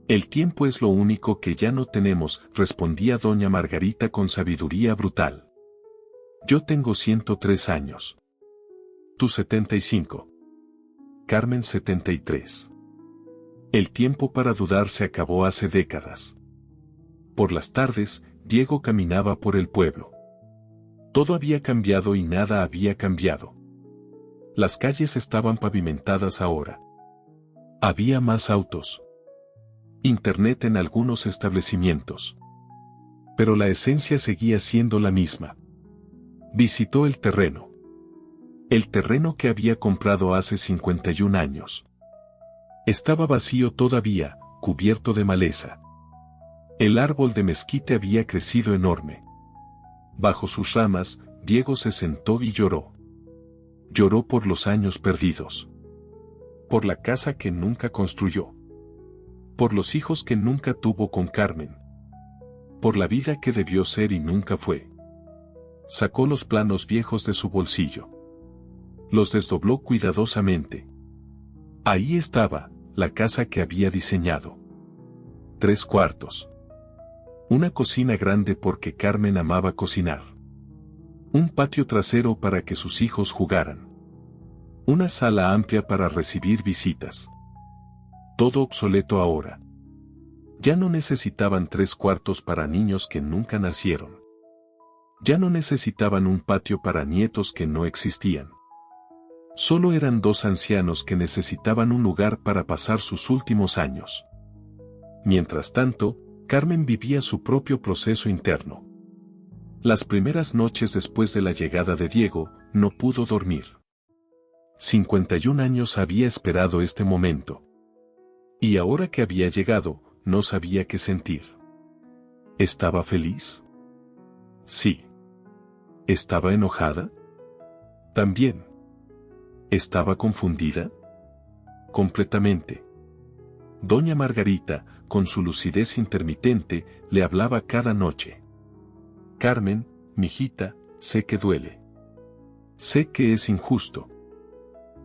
El tiempo es lo único que ya no tenemos, respondía doña Margarita con sabiduría brutal. Yo tengo 103 años. Tú 75. Carmen 73. El tiempo para dudar se acabó hace décadas. Por las tardes, Diego caminaba por el pueblo. Todo había cambiado y nada había cambiado. Las calles estaban pavimentadas ahora. Había más autos. Internet en algunos establecimientos. Pero la esencia seguía siendo la misma. Visitó el terreno. El terreno que había comprado hace 51 años. Estaba vacío todavía, cubierto de maleza. El árbol de mezquite había crecido enorme. Bajo sus ramas, Diego se sentó y lloró. Lloró por los años perdidos. Por la casa que nunca construyó. Por los hijos que nunca tuvo con Carmen. Por la vida que debió ser y nunca fue. Sacó los planos viejos de su bolsillo. Los desdobló cuidadosamente. Ahí estaba, la casa que había diseñado. 3 cuartos. Una cocina grande porque Carmen amaba cocinar. Un patio trasero para que sus hijos jugaran. Una sala amplia para recibir visitas. Todo obsoleto ahora. Ya no necesitaban 3 cuartos para niños que nunca nacieron. Ya no necesitaban un patio para nietos que no existían. Solo eran 2 ancianos que necesitaban un lugar para pasar sus últimos años. Mientras tanto, Carmen vivía su propio proceso interno. Las primeras noches después de la llegada de Diego, no pudo dormir. 51 años había esperado este momento. Y ahora que había llegado, no sabía qué sentir. ¿Estaba feliz? Sí. ¿Estaba enojada? También. ¿Estaba confundida? Completamente. Doña Margarita, con su lucidez intermitente, le hablaba cada noche. Carmen, mijita, sé que duele. Sé que es injusto.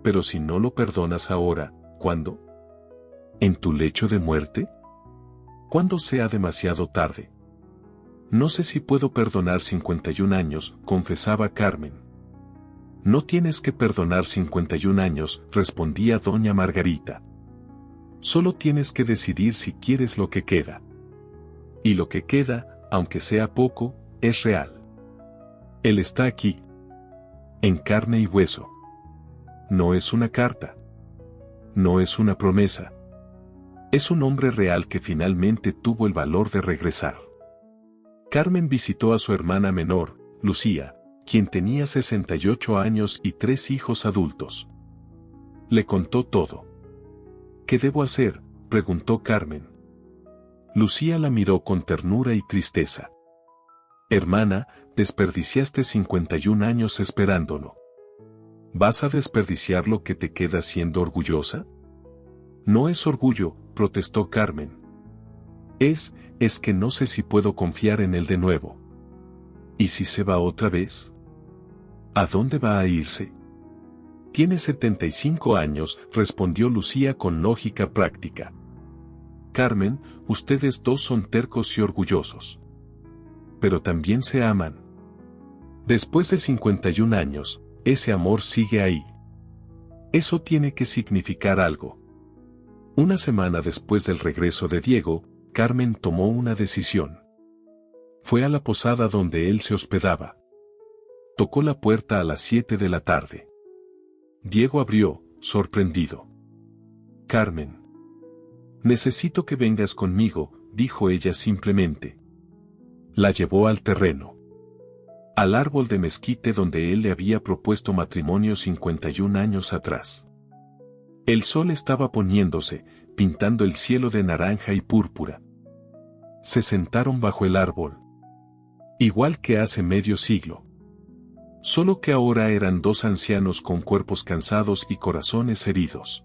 Pero si no lo perdonas ahora, ¿cuándo? ¿En tu lecho de muerte? ¿Cuándo sea demasiado tarde? No sé si puedo perdonar 51 años, confesaba Carmen. No tienes que perdonar 51 años, respondía doña Margarita. Solo tienes que decidir si quieres lo que queda. Y lo que queda, aunque sea poco, es real. Él está aquí. En carne y hueso. No es una carta. No es una promesa. Es un hombre real que finalmente tuvo el valor de regresar. Carmen visitó a su hermana menor, Lucía, quien tenía 68 años y 3 hijos adultos. Le contó todo. ¿Qué debo hacer?, preguntó Carmen. Lucía la miró con ternura y tristeza. Hermana, desperdiciaste 51 años esperándolo. ¿Vas a desperdiciar lo que te queda siendo orgullosa? No es orgullo, protestó Carmen. Es que no sé si puedo confiar en él de nuevo. ¿Y si se va otra vez? ¿A dónde va a irse? Tiene 75 años, respondió Lucía con lógica práctica. Carmen, ustedes dos son tercos y orgullosos. Pero también se aman. Después de 51 años, ese amor sigue ahí. Eso tiene que significar algo. Una semana después del regreso de Diego, Carmen tomó una decisión. Fue a la posada donde él se hospedaba. Tocó la puerta a las 7 de la tarde. Diego abrió, sorprendido. Carmen. Necesito que vengas conmigo, dijo ella simplemente. La llevó al terreno. Al árbol de mezquite donde él le había propuesto matrimonio 51 años atrás. El sol estaba poniéndose, pintando el cielo de naranja y púrpura. Se sentaron bajo el árbol. Igual que hace medio siglo. Solo que ahora eran dos ancianos con cuerpos cansados y corazones heridos.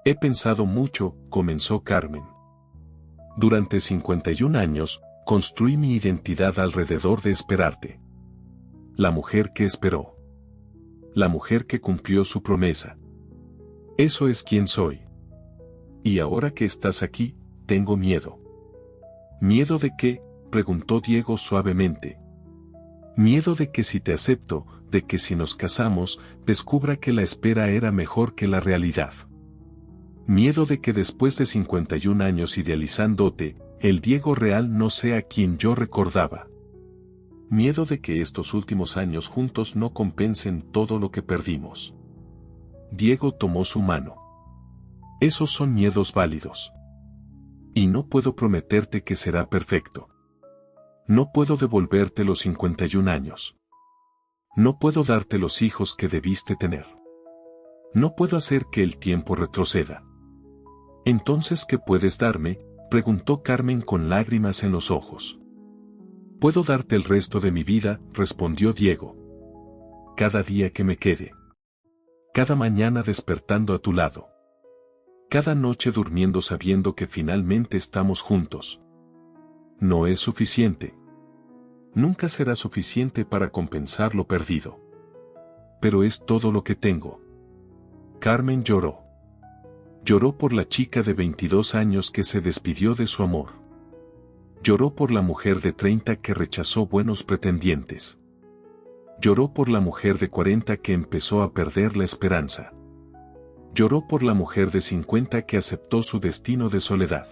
He pensado mucho, comenzó Carmen. Durante 51 años, construí mi identidad alrededor de esperarte. La mujer que esperó. La mujer que cumplió su promesa. Eso es quien soy. Y ahora que estás aquí, tengo miedo. ¿Miedo de qué?, preguntó Diego suavemente. Miedo de que si te acepto, de que si nos casamos, descubra que la espera era mejor que la realidad. Miedo de que después de 51 años idealizándote, el Diego real no sea quien yo recordaba. Miedo de que estos últimos años juntos no compensen todo lo que perdimos. Diego tomó su mano. Esos son miedos válidos. Y no puedo prometerte que será perfecto. No puedo devolverte los 51 años. No puedo darte los hijos que debiste tener. No puedo hacer que el tiempo retroceda. Entonces, ¿qué puedes darme?, preguntó Carmen con lágrimas en los ojos. Puedo darte el resto de mi vida, respondió Diego. Cada día que me quede. Cada mañana despertando a tu lado. Cada noche durmiendo sabiendo que finalmente estamos juntos. No es suficiente. Nunca será suficiente para compensar lo perdido. Pero es todo lo que tengo. Carmen lloró. Lloró por la chica de 22 años que se despidió de su amor. Lloró por la mujer de 30 que rechazó buenos pretendientes. Lloró por la mujer de 40 que empezó a perder la esperanza. Lloró por la mujer de 50 que aceptó su destino de soledad.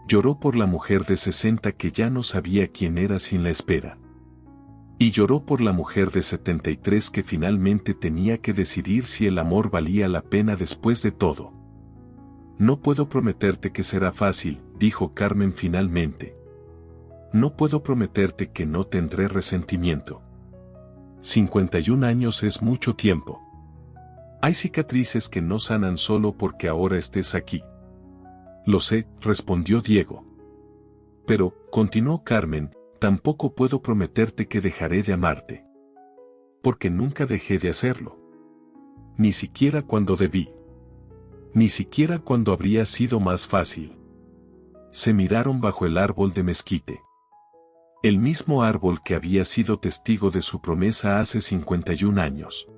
Lloró por la mujer de 60 que ya no sabía quién era sin la espera. Y lloró por la mujer de 73 que finalmente tenía que decidir si el amor valía la pena después de todo. No puedo prometerte que será fácil, dijo Carmen finalmente. No puedo prometerte que no tendré resentimiento. 51 años es mucho tiempo. Hay cicatrices que no sanan solo porque ahora estés aquí. Lo sé, respondió Diego. Pero, continuó Carmen, tampoco puedo prometerte que dejaré de amarte. Porque nunca dejé de hacerlo. Ni siquiera cuando debí. Ni siquiera cuando habría sido más fácil. Se miraron bajo el árbol de mezquite. El mismo árbol que había sido testigo de su promesa hace 51 años.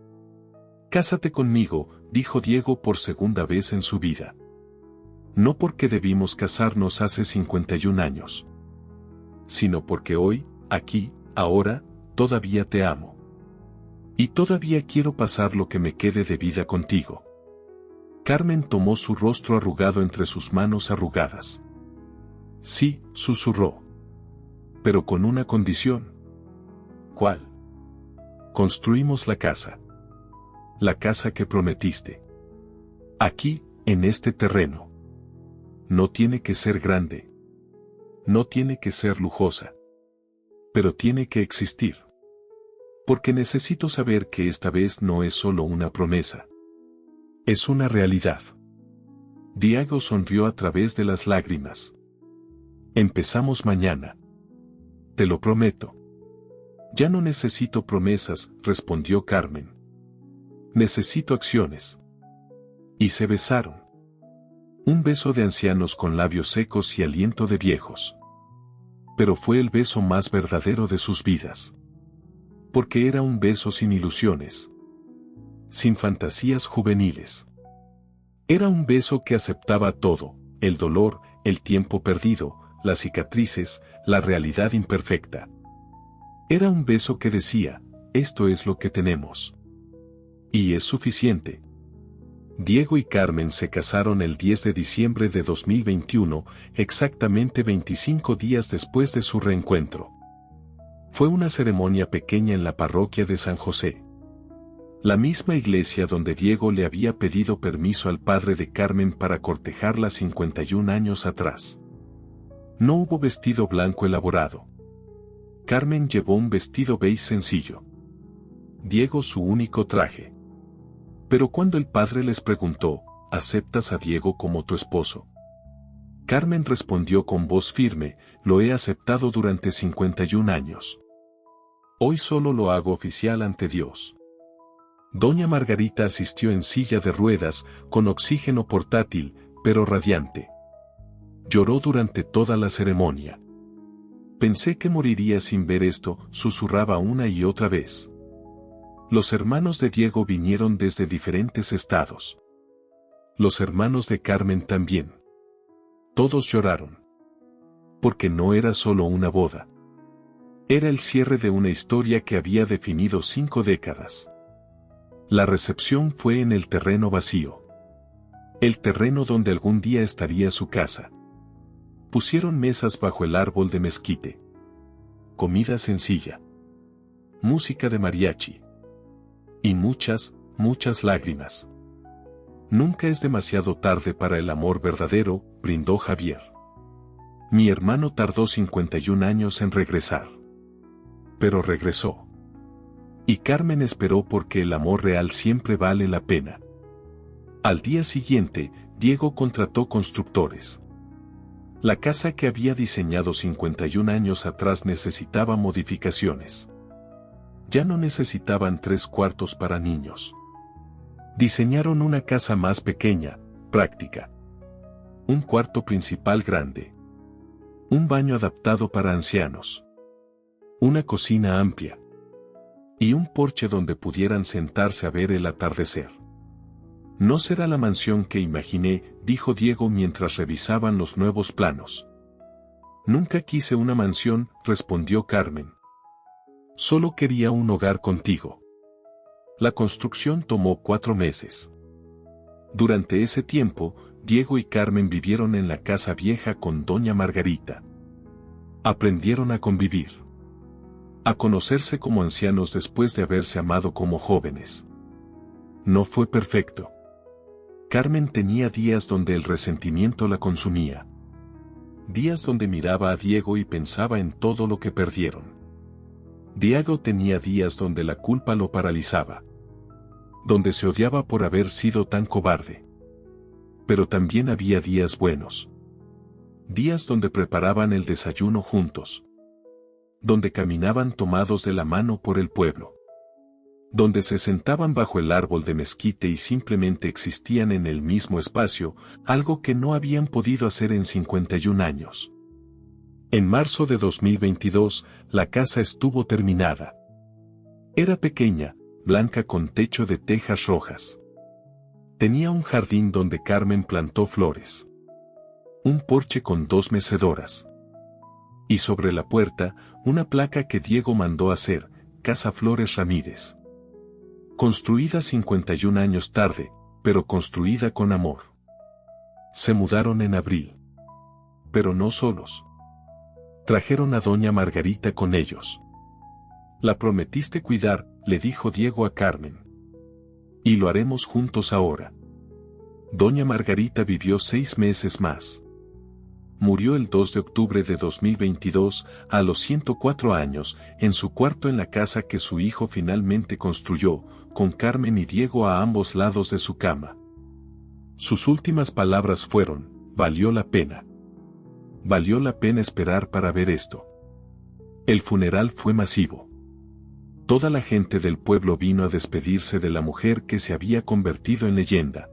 Cásate conmigo, dijo Diego por segunda vez en su vida. No porque debimos casarnos hace 51 años. Sino porque hoy, aquí, ahora, todavía te amo. Y todavía quiero pasar lo que me quede de vida contigo. Carmen tomó su rostro arrugado entre sus manos arrugadas. Sí, susurró. Pero con una condición. ¿Cuál? Construimos la casa. La casa que prometiste. Aquí, en este terreno. No tiene que ser grande. No tiene que ser lujosa. Pero tiene que existir. Porque necesito saber que esta vez no es solo una promesa. Es una realidad. Diego sonrió a través de las lágrimas. Empezamos mañana. Te lo prometo. Ya no necesito promesas, respondió Carmen. Necesito acciones. Y se besaron. Un beso de ancianos con labios secos y aliento de viejos. Pero fue el beso más verdadero de sus vidas. Porque era un beso sin ilusiones. Sin fantasías juveniles. Era un beso que aceptaba todo, el dolor, el tiempo perdido, las cicatrices, la realidad imperfecta. Era un beso que decía, esto es lo que tenemos. Y es suficiente. Diego y Carmen se casaron el 10 de diciembre de 2021, exactamente 25 días después de su reencuentro. Fue una ceremonia pequeña en la parroquia de San José. La misma iglesia donde Diego le había pedido permiso al padre de Carmen para cortejarla 51 años atrás. No hubo vestido blanco elaborado. Carmen llevó un vestido beige sencillo. Diego su único traje. Pero cuando el padre les preguntó, ¿aceptas a Diego como tu esposo? Carmen respondió con voz firme, lo he aceptado durante 51 años. Hoy solo lo hago oficial ante Dios. Doña Margarita asistió en silla de ruedas, con oxígeno portátil, pero radiante. Lloró durante toda la ceremonia. Pensé que moriría sin ver esto, susurraba una y otra vez. Los hermanos de Diego vinieron desde diferentes estados. Los hermanos de Carmen también. Todos lloraron. Porque no era solo una boda. Era el cierre de una historia que había definido 5 décadas. La recepción fue en el terreno vacío. El terreno donde algún día estaría su casa. Pusieron mesas bajo el árbol de mezquite. Comida sencilla. Música de mariachi. Y muchas, muchas lágrimas. Nunca es demasiado tarde para el amor verdadero, brindó Javier. Mi hermano tardó 51 años en regresar. Pero regresó. Y Carmen esperó porque el amor real siempre vale la pena. Al día siguiente, Diego contrató constructores. La casa que había diseñado 51 años atrás necesitaba modificaciones. Ya no necesitaban 3 cuartos para niños. Diseñaron una casa más pequeña, práctica. Un cuarto principal grande. Un baño adaptado para ancianos. Una cocina amplia. Y un porche donde pudieran sentarse a ver el atardecer. No será la mansión que imaginé, dijo Diego mientras revisaban los nuevos planos. Nunca quise una mansión, respondió Carmen. Solo quería un hogar contigo. La construcción tomó 4 meses. Durante ese tiempo, Diego y Carmen vivieron en la casa vieja con Doña Margarita. Aprendieron a convivir. A conocerse como ancianos después de haberse amado como jóvenes. No fue perfecto. Carmen tenía días donde el resentimiento la consumía. Días donde miraba a Diego y pensaba en todo lo que perdieron. Diego tenía días donde la culpa lo paralizaba. Donde se odiaba por haber sido tan cobarde. Pero también había días buenos. Días donde preparaban el desayuno juntos. Donde caminaban tomados de la mano por el pueblo. Donde se sentaban bajo el árbol de mezquite y simplemente existían en el mismo espacio, algo que no habían podido hacer en 51 años. En marzo de 2022, la casa estuvo terminada. Era pequeña, blanca con techo de tejas rojas. Tenía un jardín donde Carmen plantó flores. Un porche con 2 mecedoras. Y sobre la puerta, una placa que Diego mandó hacer, Casa Flores Ramírez. Construida 51 años tarde, pero construida con amor. Se mudaron en abril. Pero no solos. Trajeron a Doña Margarita con ellos. La prometiste cuidar, le dijo Diego a Carmen. Y lo haremos juntos ahora. Doña Margarita vivió 6 meses más. Murió el 2 de octubre de 2022, a los 104 años, en su cuarto en la casa que su hijo finalmente construyó, con Carmen y Diego a ambos lados de su cama. Sus últimas palabras fueron, valió la pena. Valió la pena esperar para ver esto. El funeral fue masivo. Toda la gente del pueblo vino a despedirse de la mujer que se había convertido en leyenda.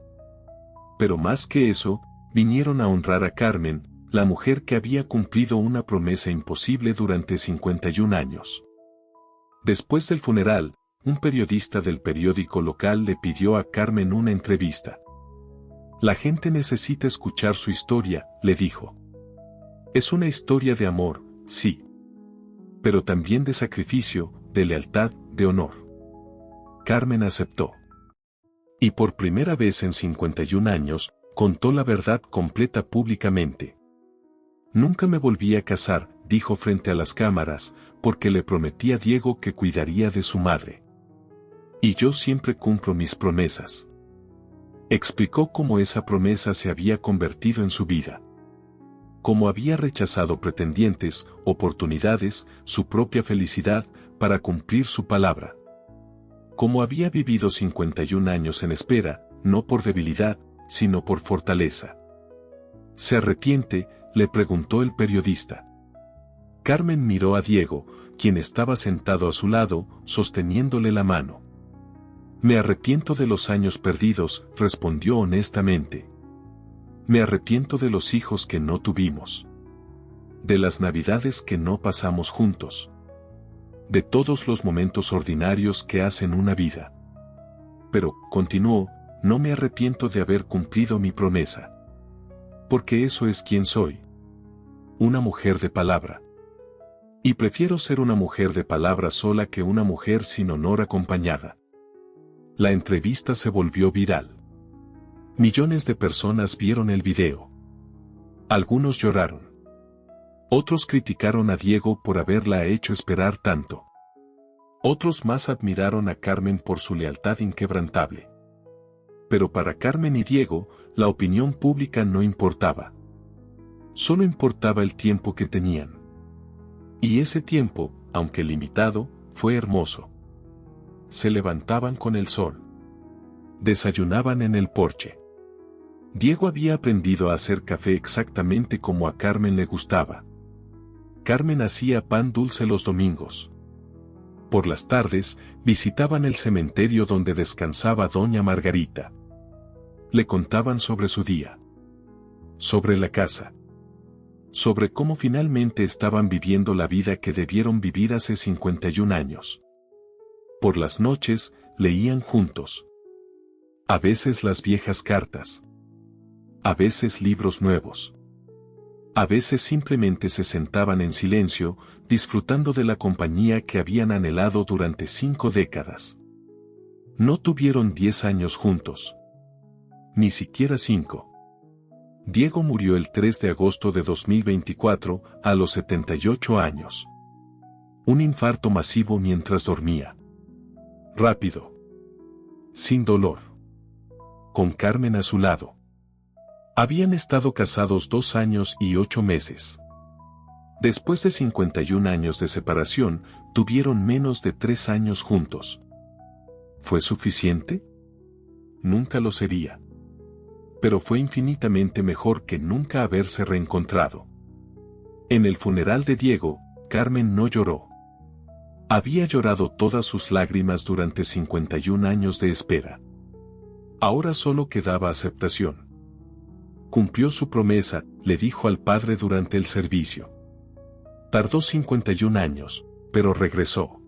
Pero más que eso, vinieron a honrar a Carmen, la mujer que había cumplido una promesa imposible durante 51 años. Después del funeral, un periodista del periódico local le pidió a Carmen una entrevista. La gente necesita escuchar su historia, le dijo. Es una historia de amor, sí. Pero también de sacrificio, de lealtad, de honor. Carmen aceptó. Y por primera vez en 51 años, contó la verdad completa públicamente. Nunca me volví a casar, dijo frente a las cámaras, porque le prometí a Diego que cuidaría de su madre. Y yo siempre cumplo mis promesas. Explicó cómo esa promesa se había convertido en su vida. Cómo había rechazado pretendientes, oportunidades, su propia felicidad, para cumplir su palabra. Cómo había vivido 51 años en espera, no por debilidad, sino por fortaleza. ¿Se arrepiente?, le preguntó el periodista. Carmen miró a Diego, quien estaba sentado a su lado, sosteniéndole la mano. Me arrepiento de los años perdidos, respondió honestamente. Me arrepiento de los hijos que no tuvimos. De las navidades que no pasamos juntos. De todos los momentos ordinarios que hacen una vida. Pero, continuó, no me arrepiento de haber cumplido mi promesa. Porque eso es quien soy. Una mujer de palabra. Y prefiero ser una mujer de palabra sola que una mujer sin honor acompañada. La entrevista se volvió viral. Millones de personas vieron el video. Algunos lloraron. Otros criticaron a Diego por haberla hecho esperar tanto. Otros más admiraron a Carmen por su lealtad inquebrantable. Pero para Carmen y Diego, la opinión pública no importaba. Solo importaba el tiempo que tenían. Y ese tiempo, aunque limitado, fue hermoso. Se levantaban con el sol. Desayunaban en el porche. Diego había aprendido a hacer café exactamente como a Carmen le gustaba. Carmen hacía pan dulce los domingos. Por las tardes, visitaban el cementerio donde descansaba doña Margarita. Le contaban sobre su día. Sobre la casa. Sobre cómo finalmente estaban viviendo la vida que debieron vivir hace 51 años. Por las noches, leían juntos. A veces las viejas cartas. A veces libros nuevos. A veces simplemente se sentaban en silencio, disfrutando de la compañía que habían anhelado durante 5 décadas. No tuvieron 10 años juntos. Ni siquiera 5. Diego murió el 3 de agosto de 2024, a los 78 años. Un infarto masivo mientras dormía. Rápido. Sin dolor. Con Carmen a su lado. Habían estado casados 2 años y 8 meses. Después de 51 años de separación, tuvieron menos de 3 años juntos. ¿Fue suficiente? Nunca lo sería. Pero fue infinitamente mejor que nunca haberse reencontrado. En el funeral de Diego, Carmen no lloró. Había llorado todas sus lágrimas durante 51 años de espera. Ahora solo quedaba aceptación. Cumplió su promesa, le dijo al padre durante el servicio. Tardó 51 años, pero regresó.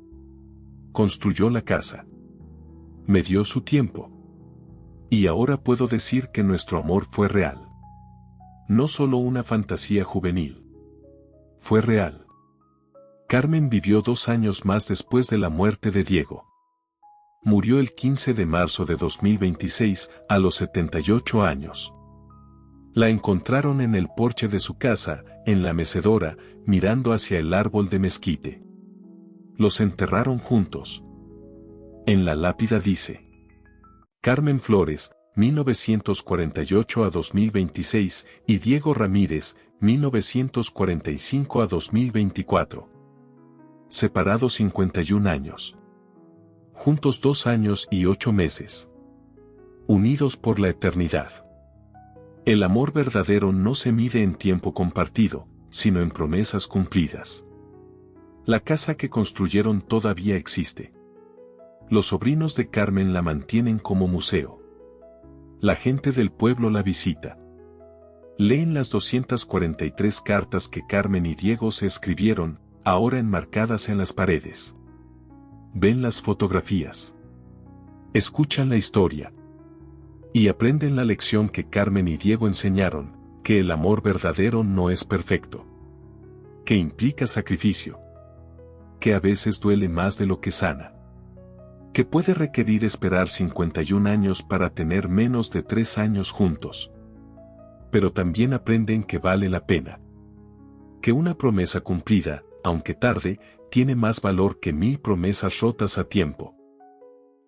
Construyó la casa. Me dio su tiempo. Y ahora puedo decir que nuestro amor fue real. No solo una fantasía juvenil. Fue real. Carmen vivió 2 años más después de la muerte de Diego. Murió el 15 de marzo de 2026, a los 78 años. La encontraron en el porche de su casa, en la mecedora, mirando hacia el árbol de mezquite. Los enterraron juntos. En la lápida dice: Carmen Flores, 1948 a 2026, y Diego Ramírez, 1945 a 2024. Separados 51 años. Juntos 2 años y 8 meses. Unidos por la eternidad. El amor verdadero no se mide en tiempo compartido, sino en promesas cumplidas. La casa que construyeron todavía existe. Los sobrinos de Carmen la mantienen como museo. La gente del pueblo la visita. Leen las 243 cartas que Carmen y Diego se escribieron, ahora enmarcadas en las paredes. Ven las fotografías. Escuchan la historia. Y aprenden la lección que Carmen y Diego enseñaron, que el amor verdadero no es perfecto. Que implica sacrificio. Que a veces duele más de lo que sana. Que puede requerir esperar 51 años para tener menos de 3 años juntos. Pero también aprenden que vale la pena. Que una promesa cumplida, aunque tarde, tiene más valor que 1000 promesas rotas a tiempo.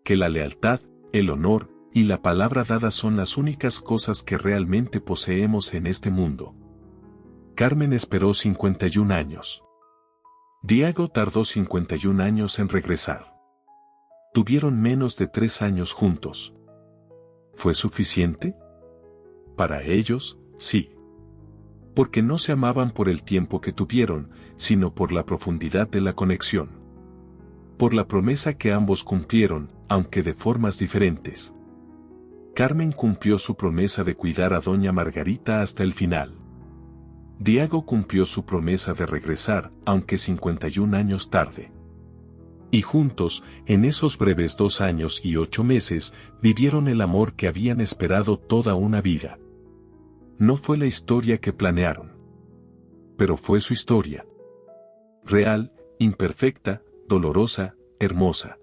Que la lealtad, el honor y la palabra dada son las únicas cosas que realmente poseemos en este mundo. Carmen esperó 51 años. Diego tardó 51 años en regresar. Tuvieron menos de 3 años juntos. ¿Fue suficiente? Para ellos, sí. Porque no se amaban por el tiempo que tuvieron, sino por la profundidad de la conexión. Por la promesa que ambos cumplieron, aunque de formas diferentes. Carmen cumplió su promesa de cuidar a doña Margarita hasta el final. Diego cumplió su promesa de regresar, aunque 51 años tarde. Y juntos, en esos breves 2 años y 8 meses, vivieron el amor que habían esperado toda una vida. No fue la historia que planearon. Pero fue su historia. Real, imperfecta, dolorosa, hermosa.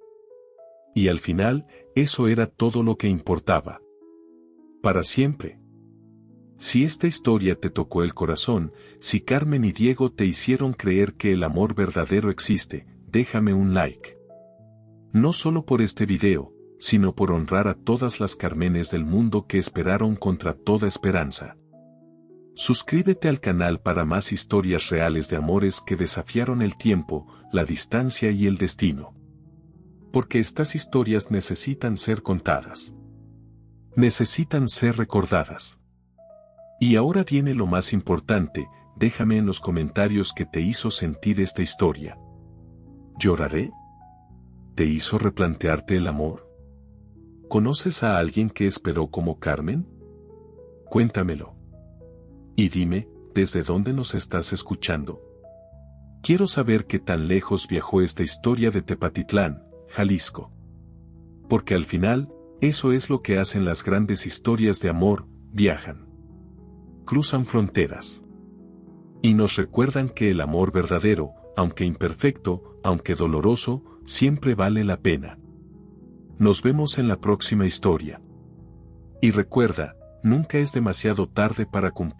Y al final, eso era todo lo que importaba. Para siempre. Si esta historia te tocó el corazón, si Carmen y Diego te hicieron creer que el amor verdadero existe, déjame un like. No solo por este video, sino por honrar a todas las Carmenes del mundo que esperaron contra toda esperanza. Suscríbete al canal para más historias reales de amores que desafiaron el tiempo, la distancia y el destino. Porque estas historias necesitan ser contadas. Necesitan ser recordadas. Y ahora viene lo más importante, déjame en los comentarios qué te hizo sentir esta historia. ¿Lloraré? ¿Te hizo replantearte el amor? ¿Conoces a alguien que esperó como Carmen? Cuéntamelo. Y dime, ¿desde dónde nos estás escuchando? Quiero saber qué tan lejos viajó esta historia de Tepatitlán, Jalisco. Porque al final, eso es lo que hacen las grandes historias de amor, viajan. Cruzan fronteras. Y nos recuerdan que el amor verdadero, aunque imperfecto, aunque doloroso, siempre vale la pena. Nos vemos en la próxima historia. Y recuerda, nunca es demasiado tarde para cumplir